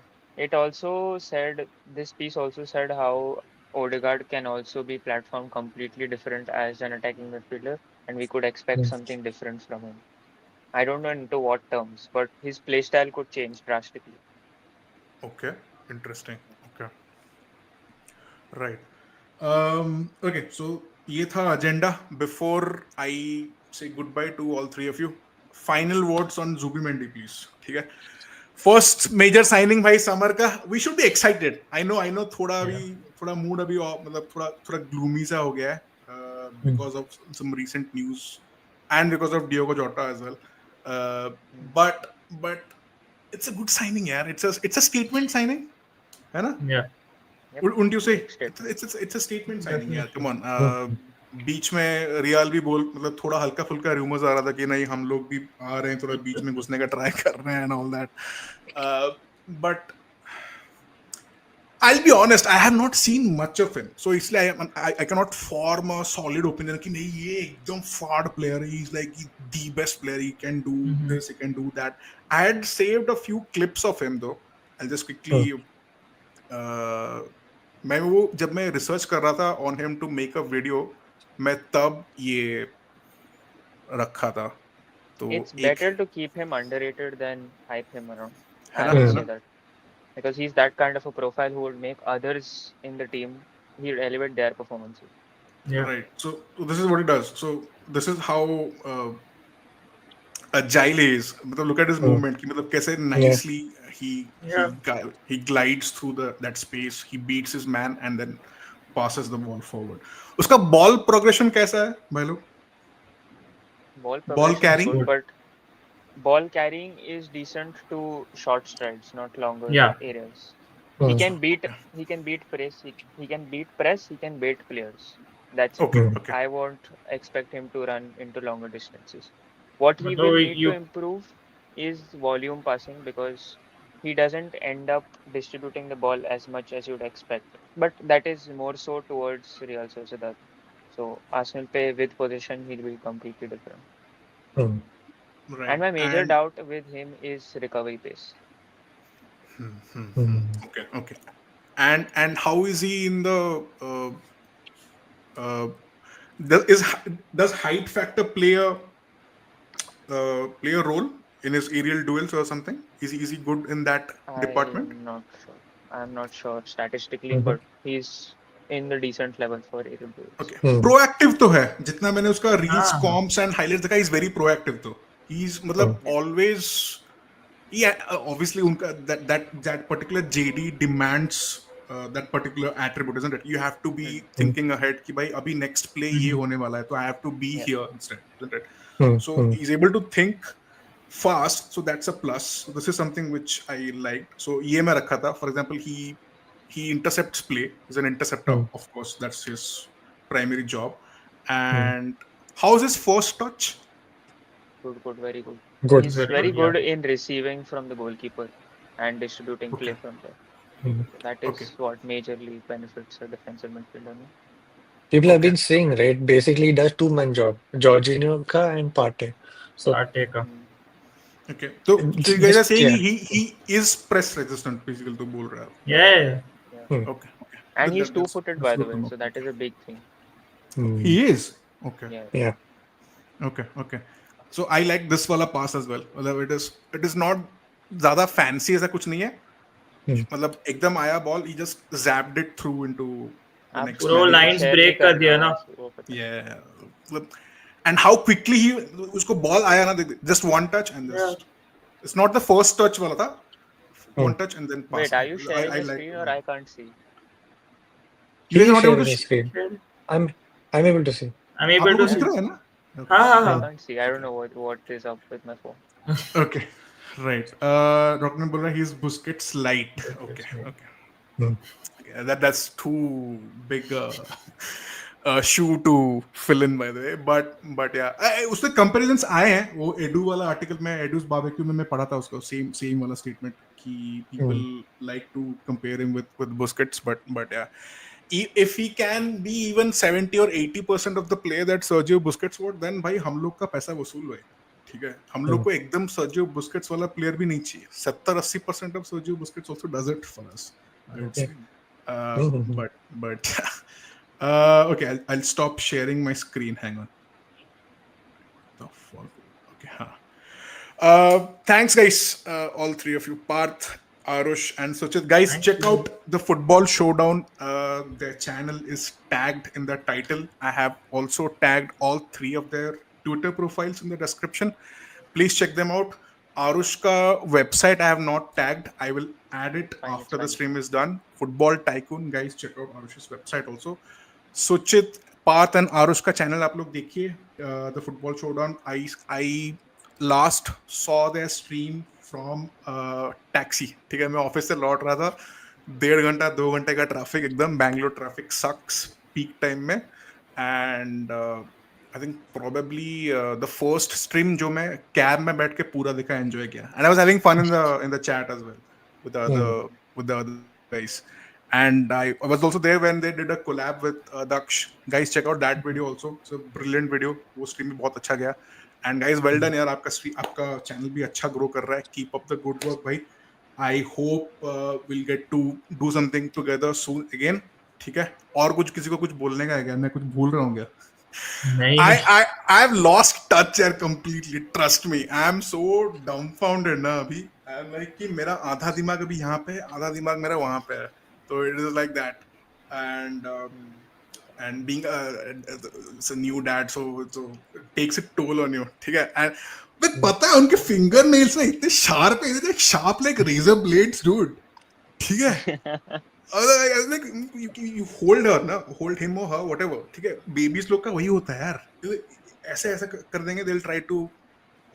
S4: It also said, this piece also said how Odegaard can also be platformed completely different as an attacking midfielder, and we could expect something different from him. I don't know into what terms, but his playstyle could change drastically.
S1: Okay, interesting. Okay, right. Okay, so ये था agenda. Before I say goodbye to all three of you, final words on Zubimendi, please. ठीक है. First major signing भाई summer का. We should be excited. I know थोड़ा mood अभी मतलब थोड़ा gloomy सा हो गया है because of some recent news and because of Diogo Jota as well. But it's a good signing, यार. It's a statement signing, है ना?
S2: Yeah.
S4: Yep.
S1: Wouldn't you say?
S4: Big statement.
S1: It's a statement signing, यार.
S2: Definitely.
S1: Come on. बीच में real भी मतलब थोड़ा हल्का फुल्का रूमर्स आ रहा था कि नहीं हम लोग भी आ रहे हैं, थोड़ा बीच में घुसने का ट्राई कर रहे हैं and all that. But I'll be honest, I have not seen much of him, so इसलिए I cannot form a solid opinion कि नहीं ये एकदम fraud player, he's like the best player, he can do this, he can do that. I had saved a few clips of him though. I'll just quickly मैं वो जब मैं research कर रहा था on him to make a video, मैं तब ये रखा था. तो
S4: It's better to keep him underrated than hype him around.
S1: है
S4: I
S1: ना,
S4: would
S1: है
S4: say
S1: ना?
S4: that. Because he's that kind of a profile who would make others in the team, he would elevate their performances.
S2: Yeah.
S1: Right. So this is what he does. So this is how agile he is. मतलब look at his movement. कि मतलब कैसे nicely he glides through that space. He beats his man and then passes the ball forward. उसका ball progression कैसा है भाई लोग?
S4: Ball
S1: Ball
S4: progression is
S1: carrying?
S4: good, but ball carrying is decent to short strides, not longer
S2: Yeah.
S4: areas. He can beat press, he can beat press, he can bait players. That's it.
S1: Okay.
S4: I won't expect him to run into longer distances. What he
S2: मतलब
S4: will need to
S2: you
S4: improve is volume passing, because he doesn't end up distributing the ball as much as you'd expect. But that is more so towards Real Sociedad. So Arsenal play with possession, he'll be completely different.
S1: Right.
S4: And my major
S1: And
S4: doubt with him is recovery pace.
S1: okay. And how is he in the does height factor play a role in his aerial duels or something? Is he good in that department?
S4: I'm not sure statistically, but he's in the decent level for aerial duels.
S1: Okay. Proactive तो है. जितना मैंने उसका reels,
S2: हाँ.
S1: comps and highlights देखा, he's very proactive though. He's मतलब always. Yeah, obviously उनका that particular JD demands that particular attribute, isn't it? You have to be thinking ahead कि भाई अभी next play ये होने वाला है, तो I have to be here instead, isn't it? So he's able to think fast, so that's a plus. So this is something which I liked. So ये मैं रखा था. For example, he intercepts play. He's an interceptor, of course. That's his primary job. And how's his first touch?
S4: Good, very good.
S3: Good.
S4: He's
S2: Very
S4: very
S2: good, yeah.
S4: good in receiving from the goalkeeper and distributing play
S1: Okay.
S4: from there.
S3: Mm.
S4: So that
S1: Okay.
S4: is what majorly benefits a defensive midfielder. No?
S3: People have
S1: Okay.
S3: been saying, right? Basically, he does two-man job, Jorginho ka and Partey. So
S2: Partey.
S4: Mm.
S1: Okay. So you guys are
S3: just
S1: saying
S3: yeah.
S1: he is press resistant, basically, to bol raha.
S2: Yeah.
S4: Yeah.
S3: Hmm.
S1: Okay. Okay.
S4: And he's
S1: That's
S4: two-footed,
S1: that's
S4: by the
S1: good to
S4: way,
S1: know.
S4: so that is a big thing.
S3: Hmm.
S1: He is. Okay.
S4: Yeah.
S3: Yeah.
S1: Okay. Okay. So I like this wala pass as well. मतलब it is not ज़्यादा fancy ऐसा कुछ नहीं है.
S3: Hmm.
S1: मतलब एकदम आया ball, he just zapped it through into the
S4: आप
S1: next
S2: पूरा वो
S1: man.
S4: स्क्रीन
S2: lines
S4: शेयर नहीं
S2: break कर
S4: करना
S2: दिया ना.
S4: बस वो पता है.
S1: Yeah. मतलब, and how quickly he उसको ball आया ना, just one touch and
S2: Yeah.
S1: just it's not the first touch वाला था. One
S3: Hmm.
S1: touch and then
S4: Wait,
S1: passing.
S4: are you sharing
S1: I
S4: a
S1: like
S4: screen or I can't see?
S1: you guys
S3: He
S1: are
S3: is
S1: not able
S3: sharing
S1: to
S3: his screen.
S2: Sure.
S3: I'm able to see.
S2: I'm
S1: आप
S2: able
S1: लोगों
S2: to
S1: को दिख
S2: see.
S1: रहा है ना? Okay.
S2: हाँ
S4: I
S2: हाँ.
S4: can't see. I don't know what is up with my phone.
S1: Okay. Right. Rockman बोल रहा है he's Busquets light. Okay. Okay.
S3: Hmm.
S1: Okay, that's too big shoe to fill in, by the way. But yeah, उससे comparisons आए हैं. वो edu वाला article में एडूस barbecue में मैं पढ़ा था उसको same वाला statement कि people like to compare him with Busquets, but yeah, if he can be even 70 or 80% of the play that Sergio Busquets would, then भाई हम लोग का पैसा वसूल हुआ है. ठीक है, हम लोग को एकदम Sergio Busquets वाला प्लेयर भी नहीं चाहिए. 70-80% of Sergio Busquets also does it for us, I would say. But okay, I'll stop sharing my screen. Hang on. The fuck? Okay. Thanks, guys. All three of you, Parth, Aarush, and Sucheet. Guys,
S2: Thank
S1: check
S2: you.
S1: out the Football Showdown. Their channel is tagged in the title. I have also tagged all three of their Twitter profiles in the description. Please check them out. Aarush ka website I have not tagged. I will add it
S4: Fine, it's
S1: after the
S4: fine.
S1: stream is done. Football Tycoon, guys, check out Aarush's website also. Suchit, Parth and Aarush का channel आप लोग देखिए. The Football Showdown. I last saw their stream from taxi. ठीक है, मैं office से लौट रहा था. 1.5 घंटा 2 घंटे का ट्रैफिक, एकदम बैंगलोर ट्रैफिक सक्स पीक टाइम में. And I think probably the first stream जो मैं कैब में बैठ के पूरा देखा, एंजॉय किया. And I was having fun in the chat as well with the other guys. And I was also there when they did a collab with Daksh. Guys, check out that video also. It's a brilliant video. वो stream भी बहुत अच्छा गया. And guys, well done यार, आपका channel भी अच्छा grow कर रहा है. Keep up the good work, भाई. I hope we'll get to do something together soon again. ठीक है. और कुछ किसी को कुछ बोलने का है क्या? मैं कुछ भूल रहा हूँ क्या?
S2: नहीं.
S1: I've lost touch here completely. Trust me, I'm so dumbfounded ना अभी. I'm like कि मेरा आधा दिमाग अभी यहाँ पे है, आधा दिमाग मेरा वहाँ पे है. So it is like that. And being it's a new dad, so it takes a toll on you. ठीक है. And but पता है उनके finger nails ना इतने sharp है, इतने sharp like razor blades, dude. ठीक है. Like you hold her ना, hold him or her, whatever. ठीक है, babies लोग का वही होता है यार. ऐसे कर देंगे, they'll try to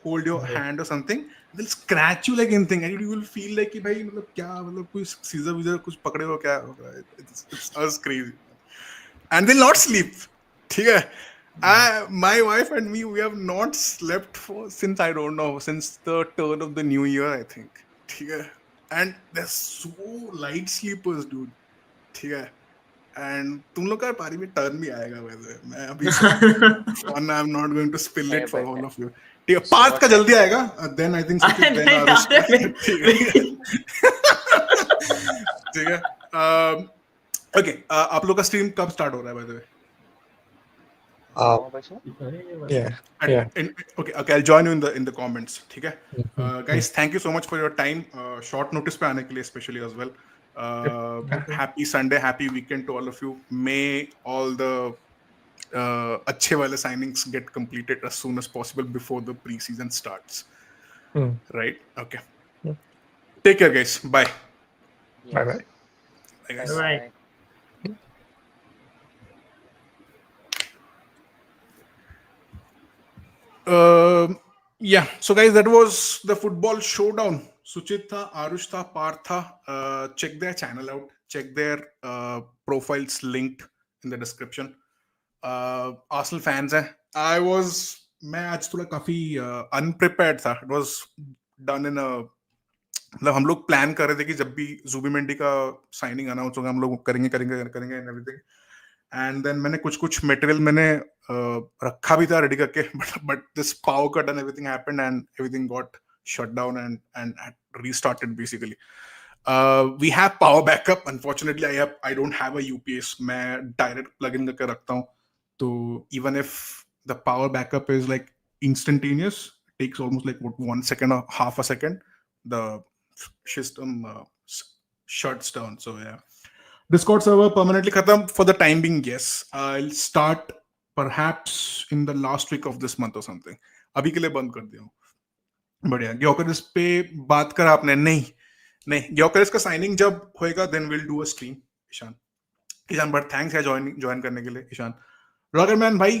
S1: hold your hand or something, they'll scratch you like anything, and you will feel like कि भाई मतलब क्या, मतलब कोई scissor विजर कुछ पकड़े हो क्या. It's us crazy, and they'll not sleep. ठीक है. My wife and me, we have not slept since I don't know, since the turn of the new year, I think. ठीक है. And they're so light sleepers, dude. ठीक है. And तुम लोग का पारी में टर्न भी आएगा वैसे. मैं अभी fun, I'm not going to spill it for all of you. ठीक है. पार्थ का जल्दी आएगा. Then I think Sucheet, then Aarush. ठीक है. Okay. आप लोग का स्ट्रीम कब स्टार्ट हो रहा है by the way?
S3: Yeah.
S1: Okay, I'll join you in the comments. ठीक है. Guys, thank you so much for your time. Short notice पे आने के लिए especially as well. Happy Sunday, happy weekend to all of you. May all the अच्छे वाले signings get completed as soon as possible before the preseason starts. Right? Okay. Take care, guys. Bye.
S3: Bye bye.
S1: Bye, guys.
S2: Bye.
S1: Yeah, so guys, that was the Football Showdown. Sucheet tha, Aarush tha, Parth tha. Check their channel out. Check their profiles linked in the description. Arsenal fans हैं. मैं आज थोड़ा काफी unprepared था. It was done in a मतलब हम लोग plan कर रहे थे कि जब भी जुबीमेंडी का साइनिंग अनाउंस होगा हम लोग करेंगे एंड एवरीथिंग. एंड देन मैंने कुछ मटेरियल मैंने रखा भी था रेडी करके, but this power cut and everything happened and everything got shut down and restarted basically. We have power backup. Unfortunately, I don't have a UPS. मैं direct plug in करके रखता हूँ. So even if the power backup is like instantaneous, it takes almost like 1 second or half a second, the system shuts down. So yeah, Discord server permanently khatam for the time being. Yes, I'll start perhaps in the last week of this month or something. अभी के लिए बंद कर दिया हूँ. बढ़िया. ग्योकरिस पे बात करा आपने? नहीं ग्योकरिस का साइनिंग जब होएगा then will do a stream. Ishaan but thanks यार ज्वाइन करने के लिए. ईशान रॉगरमैन भाई,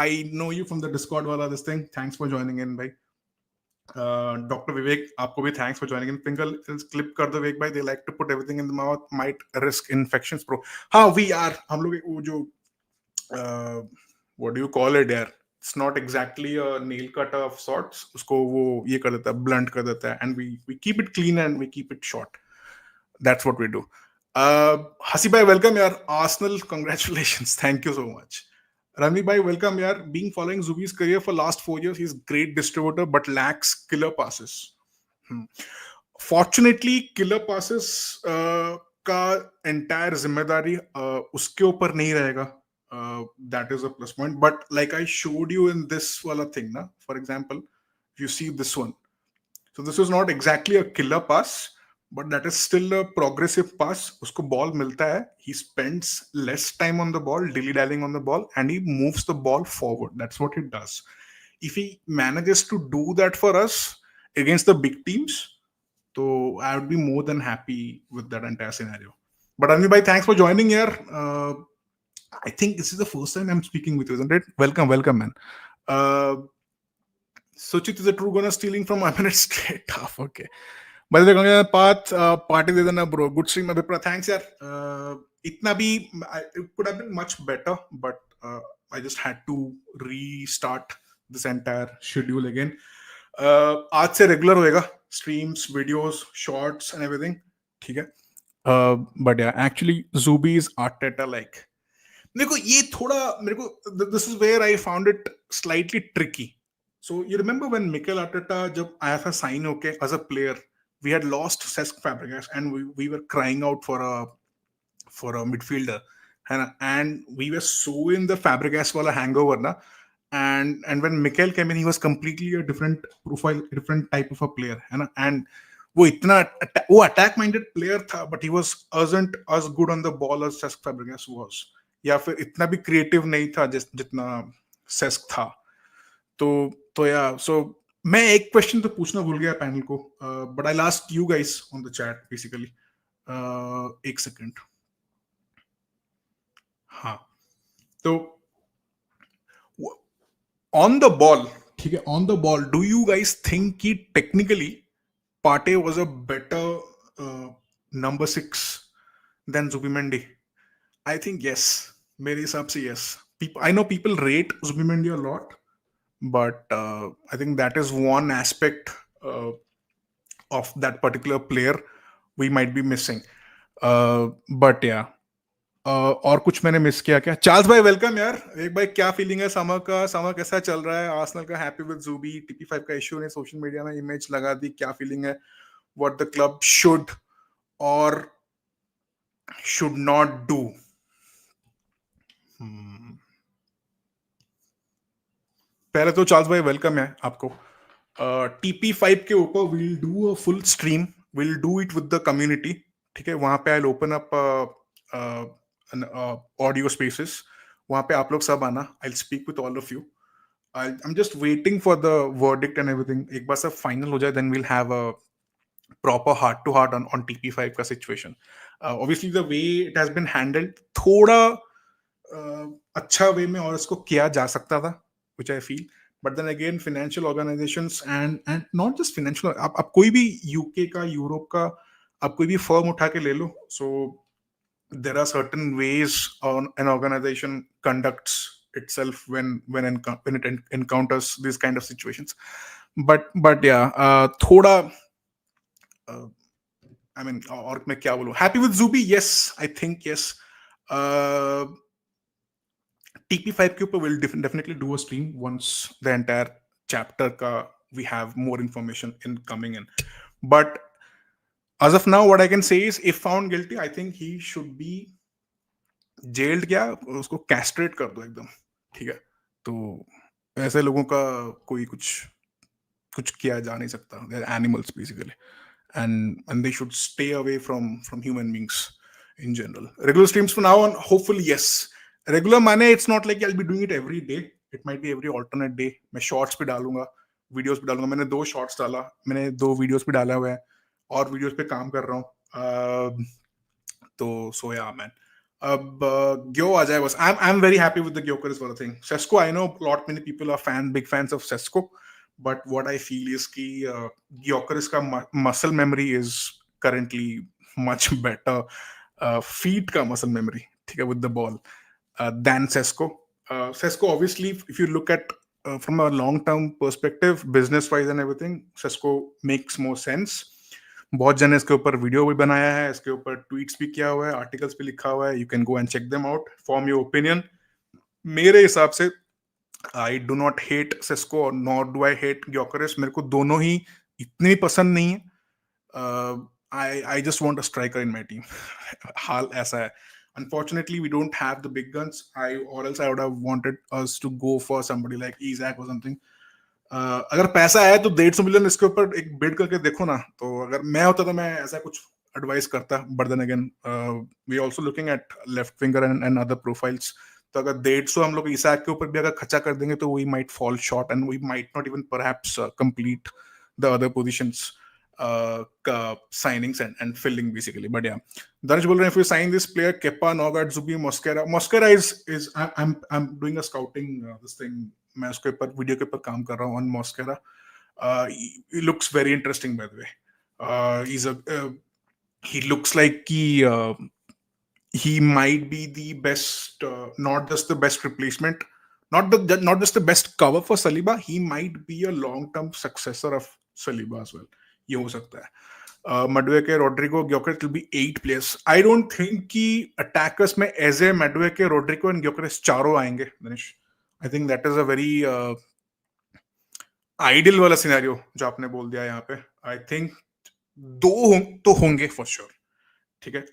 S1: I know you from the discord वाला this thing. Thanks for joining in भाई. डॉक्टर विवेक आपको भी thanks for joining in. Pingal clip कर दो विवेक भाई. They like to put everything in the mouth, might risk infections bro. हाँ we are, हम लोग वो जो what do you call it यार, it's not exactly a nail cutter of sorts. उसको वो ये कर देता है, blunt कर देता है, and we keep it clean and we keep it short. That's what we do. हसी भाई welcome यार. Arsenal congratulations. Thank you so much. Ranvi bhai welcome yaar. Being following Zubi's career for last 4 years, he's great distributor but lacks killer passes. Fortunately killer passes का entire जिम्मेदारी उसके ऊपर नहीं रहेगा. That is a plus point, but like I showed you in this wala thing na, for example, if you see this one, so this is not exactly a killer pass, but that is still a progressive pass. Usko ball milta hai, he spends less time on the ball, dilly-dallying on the ball, and he moves the ball forward. That's what he does. If he manages to do that for us against the big teams, so I would be more than happy with that entire scenario. But Anvi bhai, thanks for joining here. I think this is the first time I'm speaking with you, isn't it? Welcome, man. Sucheet is a true gunner stealing from 1 minute straight off. Okay. By the way, Parth, party de dena bro. Good stream, Abhipra. Thanks, yaar. Itna bhi, it could have been much better, but I just had to restart this entire schedule again. आज से regular होएगा. Streams, videos, shorts and everything. ठीक है. But yeah, actually, Zubi is Arteta-like. मेरे को ये थोड़ा this is where I found it slightly tricky. So you remember when Mikel Arteta जब आया था साइन होके as a player, we had lost Cesc Fabregas and we were crying out for a midfielder, and we were so in the Fabregas wala hangover na, and when Mikel came in, he was completely a different profile, different type of a player, and वो attack minded player था, but he wasn't as good on the ball as Cesc Fabregas was. या फिर इतना भी creative नहीं था जितना Cesc था. तो या सो मैं एक क्वेश्चन तो पूछना भूल गया पैनल को, but I ask you guys on the chat basically. एक सेकंड. हाँ, तो ऑन द बॉल, ठीक है, on the ball do you guys think कि technically Partey was a better number 6 than Zubimendi? I think yes. मेरे हिसाब से yes. I know people rate Zubimendi a lot, but I think that is one aspect of that particular player we might be missing. But yeah. और कुछ मैंने miss किया क्या? Charles भाई welcome यार. एक भाई क्या फीलिंग है समर का? समर कैसा चल रहा है? आर्सेनल का हैप्पी विद जुबी, TP5 का इशू ने सोशल मीडिया में इमेज लगा दी. क्या फीलिंग है? What the club should or should not do? पहले तो चार्ल्स भाई वेलकम है आपको. TP5 के ऊपर we'll do a full stream. We'll do it with the community. ठीक है, वहां पे I'll open up audio spaces. वहां पे आप लोग सब आना. I'll speak with all of you. I'm just waiting for the verdict and everything. एक बार सब final हो जाए, then we'll have a proper heart to heart on TP5 का situation. Obviously the way it has been handled, थोड़ा अच्छा वे में और इसको किया जा सकता था, which I feel. But then again, financial organizations and not just financial, आप कोई भी यूके का, यूरोप का, आप कोई भी फर्म उठा के ले लो, so there are certain ways on an organization conducts itself when it encounters these kind of situations. But yeah, thoda I mean, और मैं क्या बोलूं, happy with Zubi, yes, I think yes. uh, TP5 के ऊपर will definitely do a stream once the entire chapter का we have more information in coming in. But as of now, what I can say is, if found guilty, I think he should be jailed. क्या उसको castrate कर दो एकदम, ठीक है? तो ऐसे लोगों का कोई कुछ किया जा नहीं सकता. They're animals basically, and they should stay away from human beings in general. Regular streams from now on, hopefully, yes. Regular माने it's not like I'll be doing it every day. It might be every alternate day. मैं shorts भी डालूंगा, videos भी डालूंगा. मैंने 2 shorts डाला, मैंने 2 videos भी डाला हुआ है, और videos पे काम कर रहा हूँ. तो so yeah man. अब Gyo आ जाए बस. I'm very happy with the Gyokers for the thing. Sesko, I know many people are big fans of Sesko, but what I feel is कि Gyokers का muscle memory is currently much better. Feet का muscle memory, ठीक है, with the ball, than Sesko. Sesko, obviously, if you look at from a long-term perspective, business-wise and everything, Sesko makes more sense. बहुत जन ने इसके ऊपर video भी बनाया है, इसके ऊपर ट्वीट्स भी किया हुआ है, आर्टिकल्स भी लिखा हुआ है. You can go and check them out, form your opinion. मेरे हिसाब से I do not hate Sesko और nor do I hate Gyokeres. मेरे को दोनों ही इतनी पसंद नहीं है. I just want a striker in my team. हाल ऐसा है. Unfortunately, we don't have the big guns. Or else I would have wanted us to go for somebody like Isaac or something. अगर पैसा है तो 150 मिलियन इसके ऊपर एक बिड करके देखो ना. तो अगर मैं होता तो मैं ऐसा कुछ एडवाइस करता. But then again, we also looking at left winger and other profiles. तो अगर 150 हम लोग ईसाक के ऊपर भी अगर खर्चा कर देंगे तो we might fall short and we might not even perhaps complete the other positions signings and filling basically. But yeah, Danish बोल रहे हैं, if we sign this player Kepa, Nogat, Zubi, Mosquera is I'm doing a scouting this thing. मैं उसके ऊपर video के ऊपर काम कर रहा हूँ on Mosquera. He looks very interesting by the way. He looks like he might be the best, not just the best replacement, not just the best cover for Saliba. He might be a long-term successor of Saliba as well. ये हो सकता है. Madueke, Rodrigo, Gyökeres will be 8 players. I don't think कि attackers में Eze, Madueke, Rodrigo and Gyökeres चारों आएंगे. Danish, I think that is a very ideal वाला scenario जो आपने बोल दिया यहाँ पे. I think 2 तो होंगे for sure. ठीक है.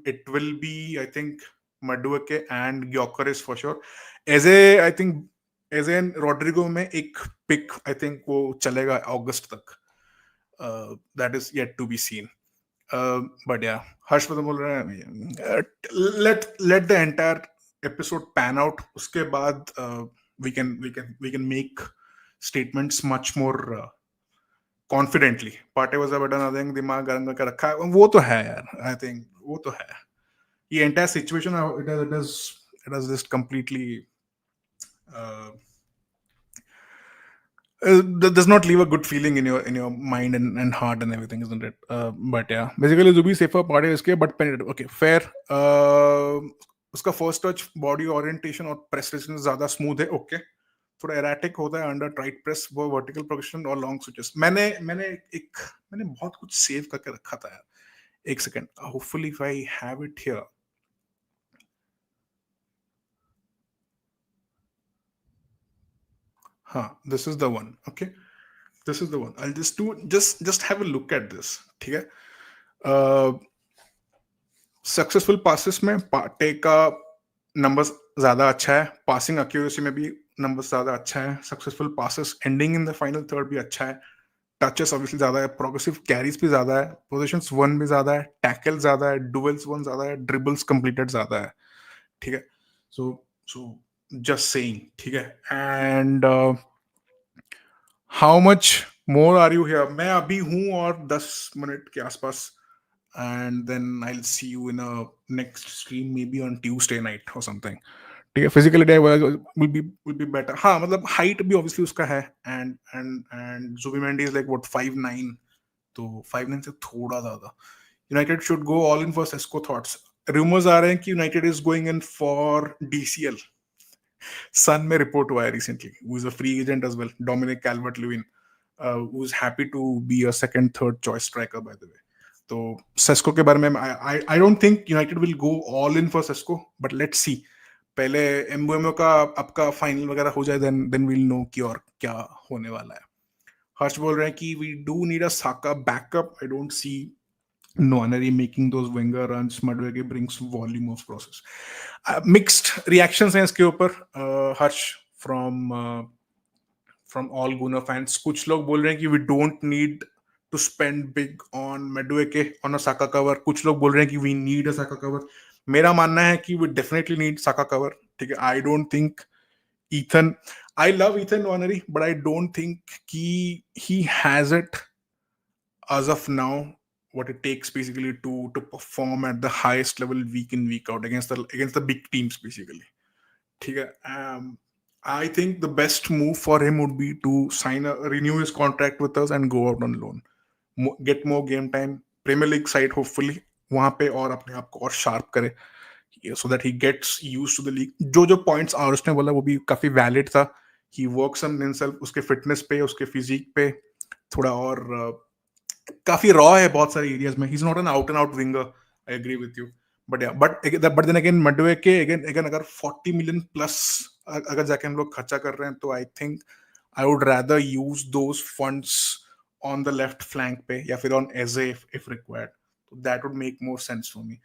S1: It will be, I think, Madueke and Gyökeres for sure. Eze, I think Eze and Rodrigo में एक pick I think वो चलेगा अगस्त तक. That is yet to be seen. But yeah, Harsh बोल रहे हैं, let the entire episode pan out. उसके बाद we can make statements much more confidently. Party was about another thing, दिमाग गरम करके रखा है, वो तो है यार. I think वो तो है. ये entire situation it has just completely does not leave a good feeling in your mind and heart and everything, isn't it? But yeah, basically Zubi safer party इसके, but penetrative. Okay, fair. उसका first touch, body orientation और press resistance ज़्यादा smooth है. Okay, थोड़ा erratic होता है under tight press, वो vertical progression और long switches. मैंने बहुत कुछ save करके रखा था यार. एक second. Hopefully if I have it here. This is the one. Okay, this is the one. I'll just have a look at this. ठीक है. Successful passes में पार्टे का numbers ज़्यादा अच्छा है. Passing accuracy में भी numbers ज़्यादा अच्छा है. Successful passes ending in the final third भी अच्छा है. Touches obviously ज़्यादा है. Progressive carries भी ज़्यादा है. Positions won भी ज़्यादा है. Tackle ज़्यादा है. Duels won ज़्यादा है. Dribbles completed ज़्यादा है. ठीक है. So just saying. ठीक है. And how much more are you here? मैं अभी हूँ और 10 मिनट के आसपास, and then I'll see you in a next stream maybe on Tuesday night or something. ठीक है, फिजिकलिटी will be better. हाँ, मतलब हाइट भी ऑब्वियसली उसका है, and Zubimendi is like what 5'9", तो 5'9" से थोड़ा ज्यादा. United should go all in for Sesko. Thoughts? Rumors आ रहे हैं कि United is going in for DCL. Sun में report हुआ है recently, who is a free agent as well, Dominic Calvert-Lewin, who is happy to be a second, third choice striker by the way. तो Sesko के बारे में I don't think United will go all in for Sesko, but let's see. पहले एम्बुएमो का आपका final वगैरह हो जाए, then we'll know कि और क्या होने वाला है. हर्ष बोल रहे हैं कि we do need a Saka backup. I don't see Nwaneri making those winger runs. Madueke brings volume of process. Mixed reactions हैं इसके ऊपर. हर्ष from all Gunnar fans. कुछ लोग बोल रहे हैं कि we don't need to spend big on Madueke on a Saka cover. कुछ लोग बोल रहे हैं कि we need a Saka cover. मेरा मानना है कि we definitely need Saka cover. ठीक है, I don't think Ethan. I love Ethan Nwaneri, but I don't think he has it as of now what it takes basically to perform at the highest level week in week out against the big teams basically. ठीक है, I think the best move for him would be to renew his contract with us and go out on loan, get more game time, Premier League side hopefully वहां पे, और अपने आप को और sharp करे so that he gets used to the league. जो points Aarush ने बोला वो भी काफी valid था. He works on himself, उसके fitness पे, उसके physique पे थोड़ा और काफी रॉ है बहुत सारे एरियाज में. He's not an out and out winger. I agree with you. But yeah, but then again Madueke again अगर 40 million plus अगर जाके हम लोग खर्चा कर रहे हैं, तो I think I would rather use those funds on the left flank पे या फिर on Eze if required. So that would make more sense for me.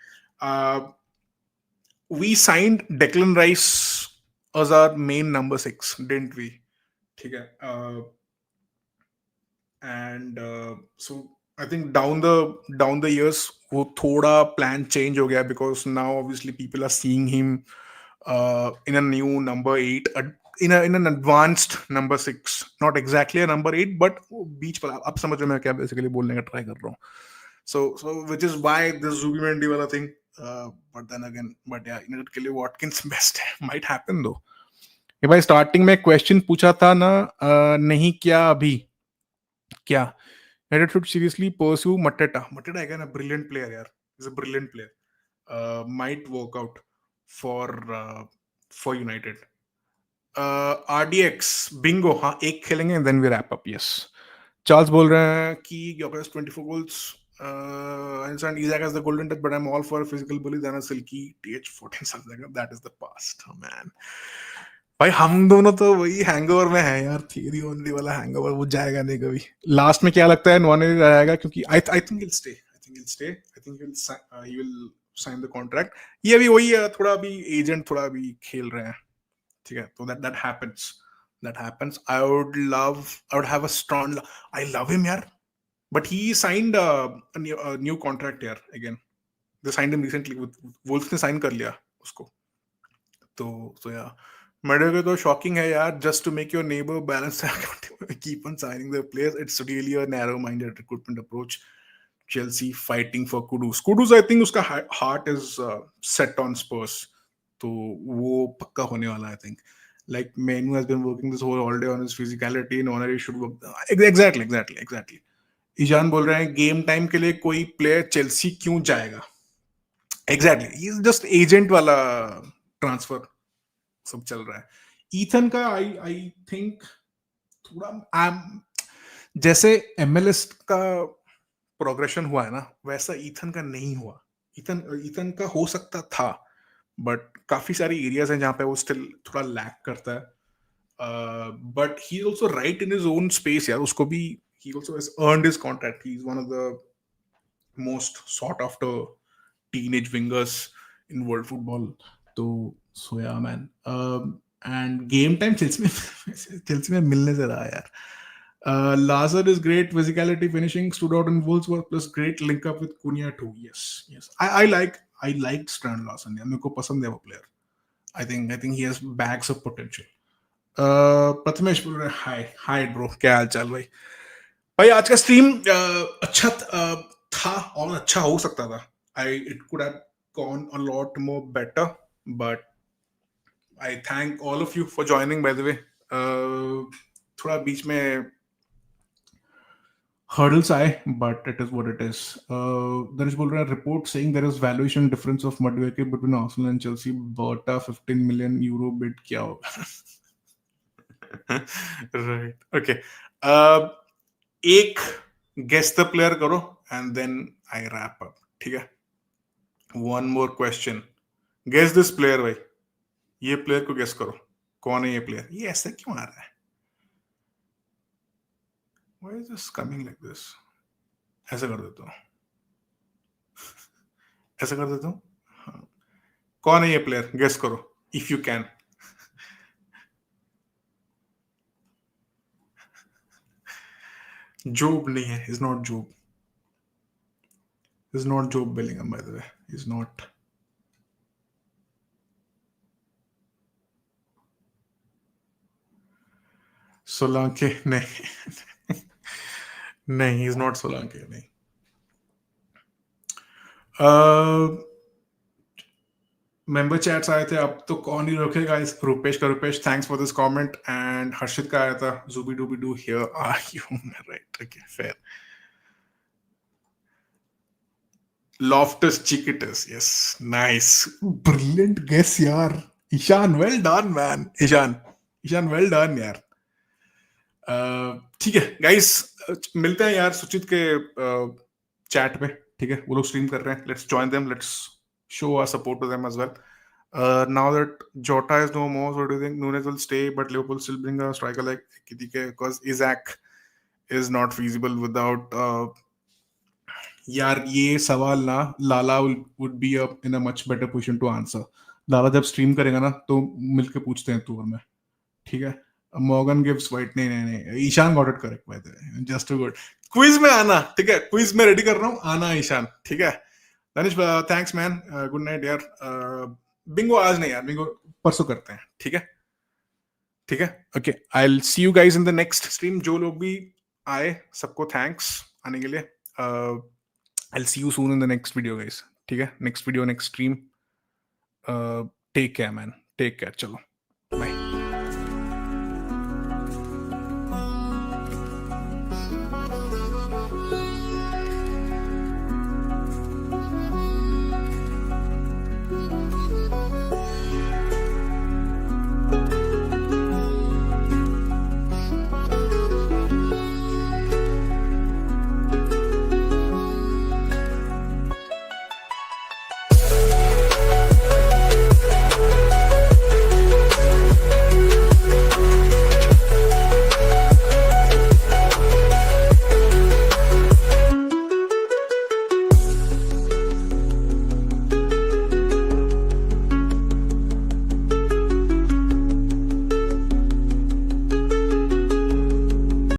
S1: We signed Declan Rice as our main number 6, didn't we? ठीक है. And so I think down the years वो थोड़ा plan change हो गया, because now obviously people are seeing him in a new number 8, in an advanced number 6, not exactly a number 8, but बीच पर. आप समझ रहे हो मैं क्या basically बोलने का try कर रहा हूँ. So which is why the Zubimendi वाला thing. But then again, but yeah, United के लिए Watkins best might happen though. ये भाई starting में question पूछा था ना, नहीं क्या अभी क्या United should seriously pursue Mateta. Mateta again a brilliant player यार. He's a brilliant player. Might work out for United. RDX bingo. हाँ एक खेलेंगे and then we wrap up. Yes. Charles बोल रहे हैं कि Gyökeres 24 goals. I understand Isaac has the golden touch, but I'm all for a physical bully than a silky TH14 something like that. That is the past. Oh man. भाई हम दोनों तो वही hangover में है यार. थियरी ओनली वाला hangover वो जाएगा नहीं कभी. लास्ट में क्या लगता है नॉनेरी रहेगा, क्योंकि I think he'll stay. I think he will sign the contract. ये भी वही है, थोड़ा भी एजेंट थोड़ा भी खेल रहे हैं. ठीक है, तो that happens. I would have a strong. I love him यार, but he signed a new contract here again. They signed him recently with Wolves ने sign कर लिया उसको. तो yeah. Madueke तो shocking है यार. Just to make your neighbor balance keep on signing the players. It's really a narrow-minded recruitment approach. Chelsea fighting for Kudus. I think उसका heart is set on Spurs. तो वो पक्का होने वाला I think. Like Menu has been working this all day on his physicality, and Nwaneri should work. Exactly. Ishan बोल रहे हैं game time के लिए कोई प्लेयर चेल्सी क्यों जाएगा. Exactly. He's just agent वाला ट्रांसफर सब चल रहा है. ईथन का आई थिंक थोड़ा जैसे MLS का प्रोग्रेशन हुआ है ना, वैसा ईथन का नहीं हुआ. ईथन का हो सकता था, बट काफी सारी एरियाज हैं जहां पे वो स्टिल थोड़ा लैक करता है. But he is also right in his own space यार. उसको भी he also has earned his contract. He's one of the most sought after teenage wingers in world football. So yeah man. And game time Chelsea में मिलने से रहा यार. Lazar is great, physicality, finishing stood out in Wolves, plus great link up with Cunha too. Yes. I liked Strand Larsen. यार मेरे को पसंद है वो player. I think he has bags of potential. Prathamesh बोल रहे हैं हाय ब्रो, क्या हाल चाल भाई आज का स्ट्रीम अच्छा था और अच्छा हो सकता था. It could have gone a lot more better, but I thank all of you for joining, by the way. थोड़ा बीच में hurdles आए, but it is what it is. Danish बोल रहा है, report saying there is valuation difference of Madueke between Arsenal and Chelsea. Bota 15 million euro bid क्या होगा? Right. Okay. एक guess the player करो and then I wrap up. ठीक है? One more question. Guess this player भाई. ये player को guess करो. कौन है ये player? ये ऐसा क्यों आ रहा है? Why is this coming like this? ऐसा कर देता हूँ. ऐसा कर देता हूँ. हाँ. कौन है ये player? Guess करो. If you can. Job नहीं है. He's not Job. He's not Job Bellingham, by the way. He's not. Solanke, नहीं. नहीं, he's not Solanke, नहीं. मेंबर चैट्स आए थे, अब तो कौन ही रोकेगा इस रुपेश का. Rupesh, thanks for this comment. And Harshit का आया था, Zubi dooby do here are you. Right, okay, fair. Loftus चिकिटस, यस, नाइस, ब्रिलियंट गेस यार. Ishan, well done man. Ishan well done यार. ठीक है गाइस, मिलते हैं यार सुचित के चैट पे. ठीक है, वो लोग स्ट्रीम कर रहे हैं. Let's join them, let's show our support to them as well. Now that Jota is no more, so do you think Nunes will stay, but Liverpool still bring a striker like Ekitike? Because Isaac is not feasible without. यार ये सवाल ना लाला would be in a much better position to answer. लाला जब stream करेगा ना तो मिलके पूछते हैं टूर में. ठीक है. Morgan gives white. नहीं. Ishaan got it correct by the way. Just too good. Quiz में आना. ठीक है, क्विज में रेडी कर रहा हूँ, आना ईशान. ठीक है. Danish, thanks man. Good night यार. बिंगो आज नहीं यार, बिंगो परसों करते हैं. ठीक है. Okay, I'll see you guys in the next stream. जो लोग भी आए सबको thanks आने के लिए. I'll see you soon in the next video guys. ठीक है, next video, next stream. Take care man. Take care. चलो.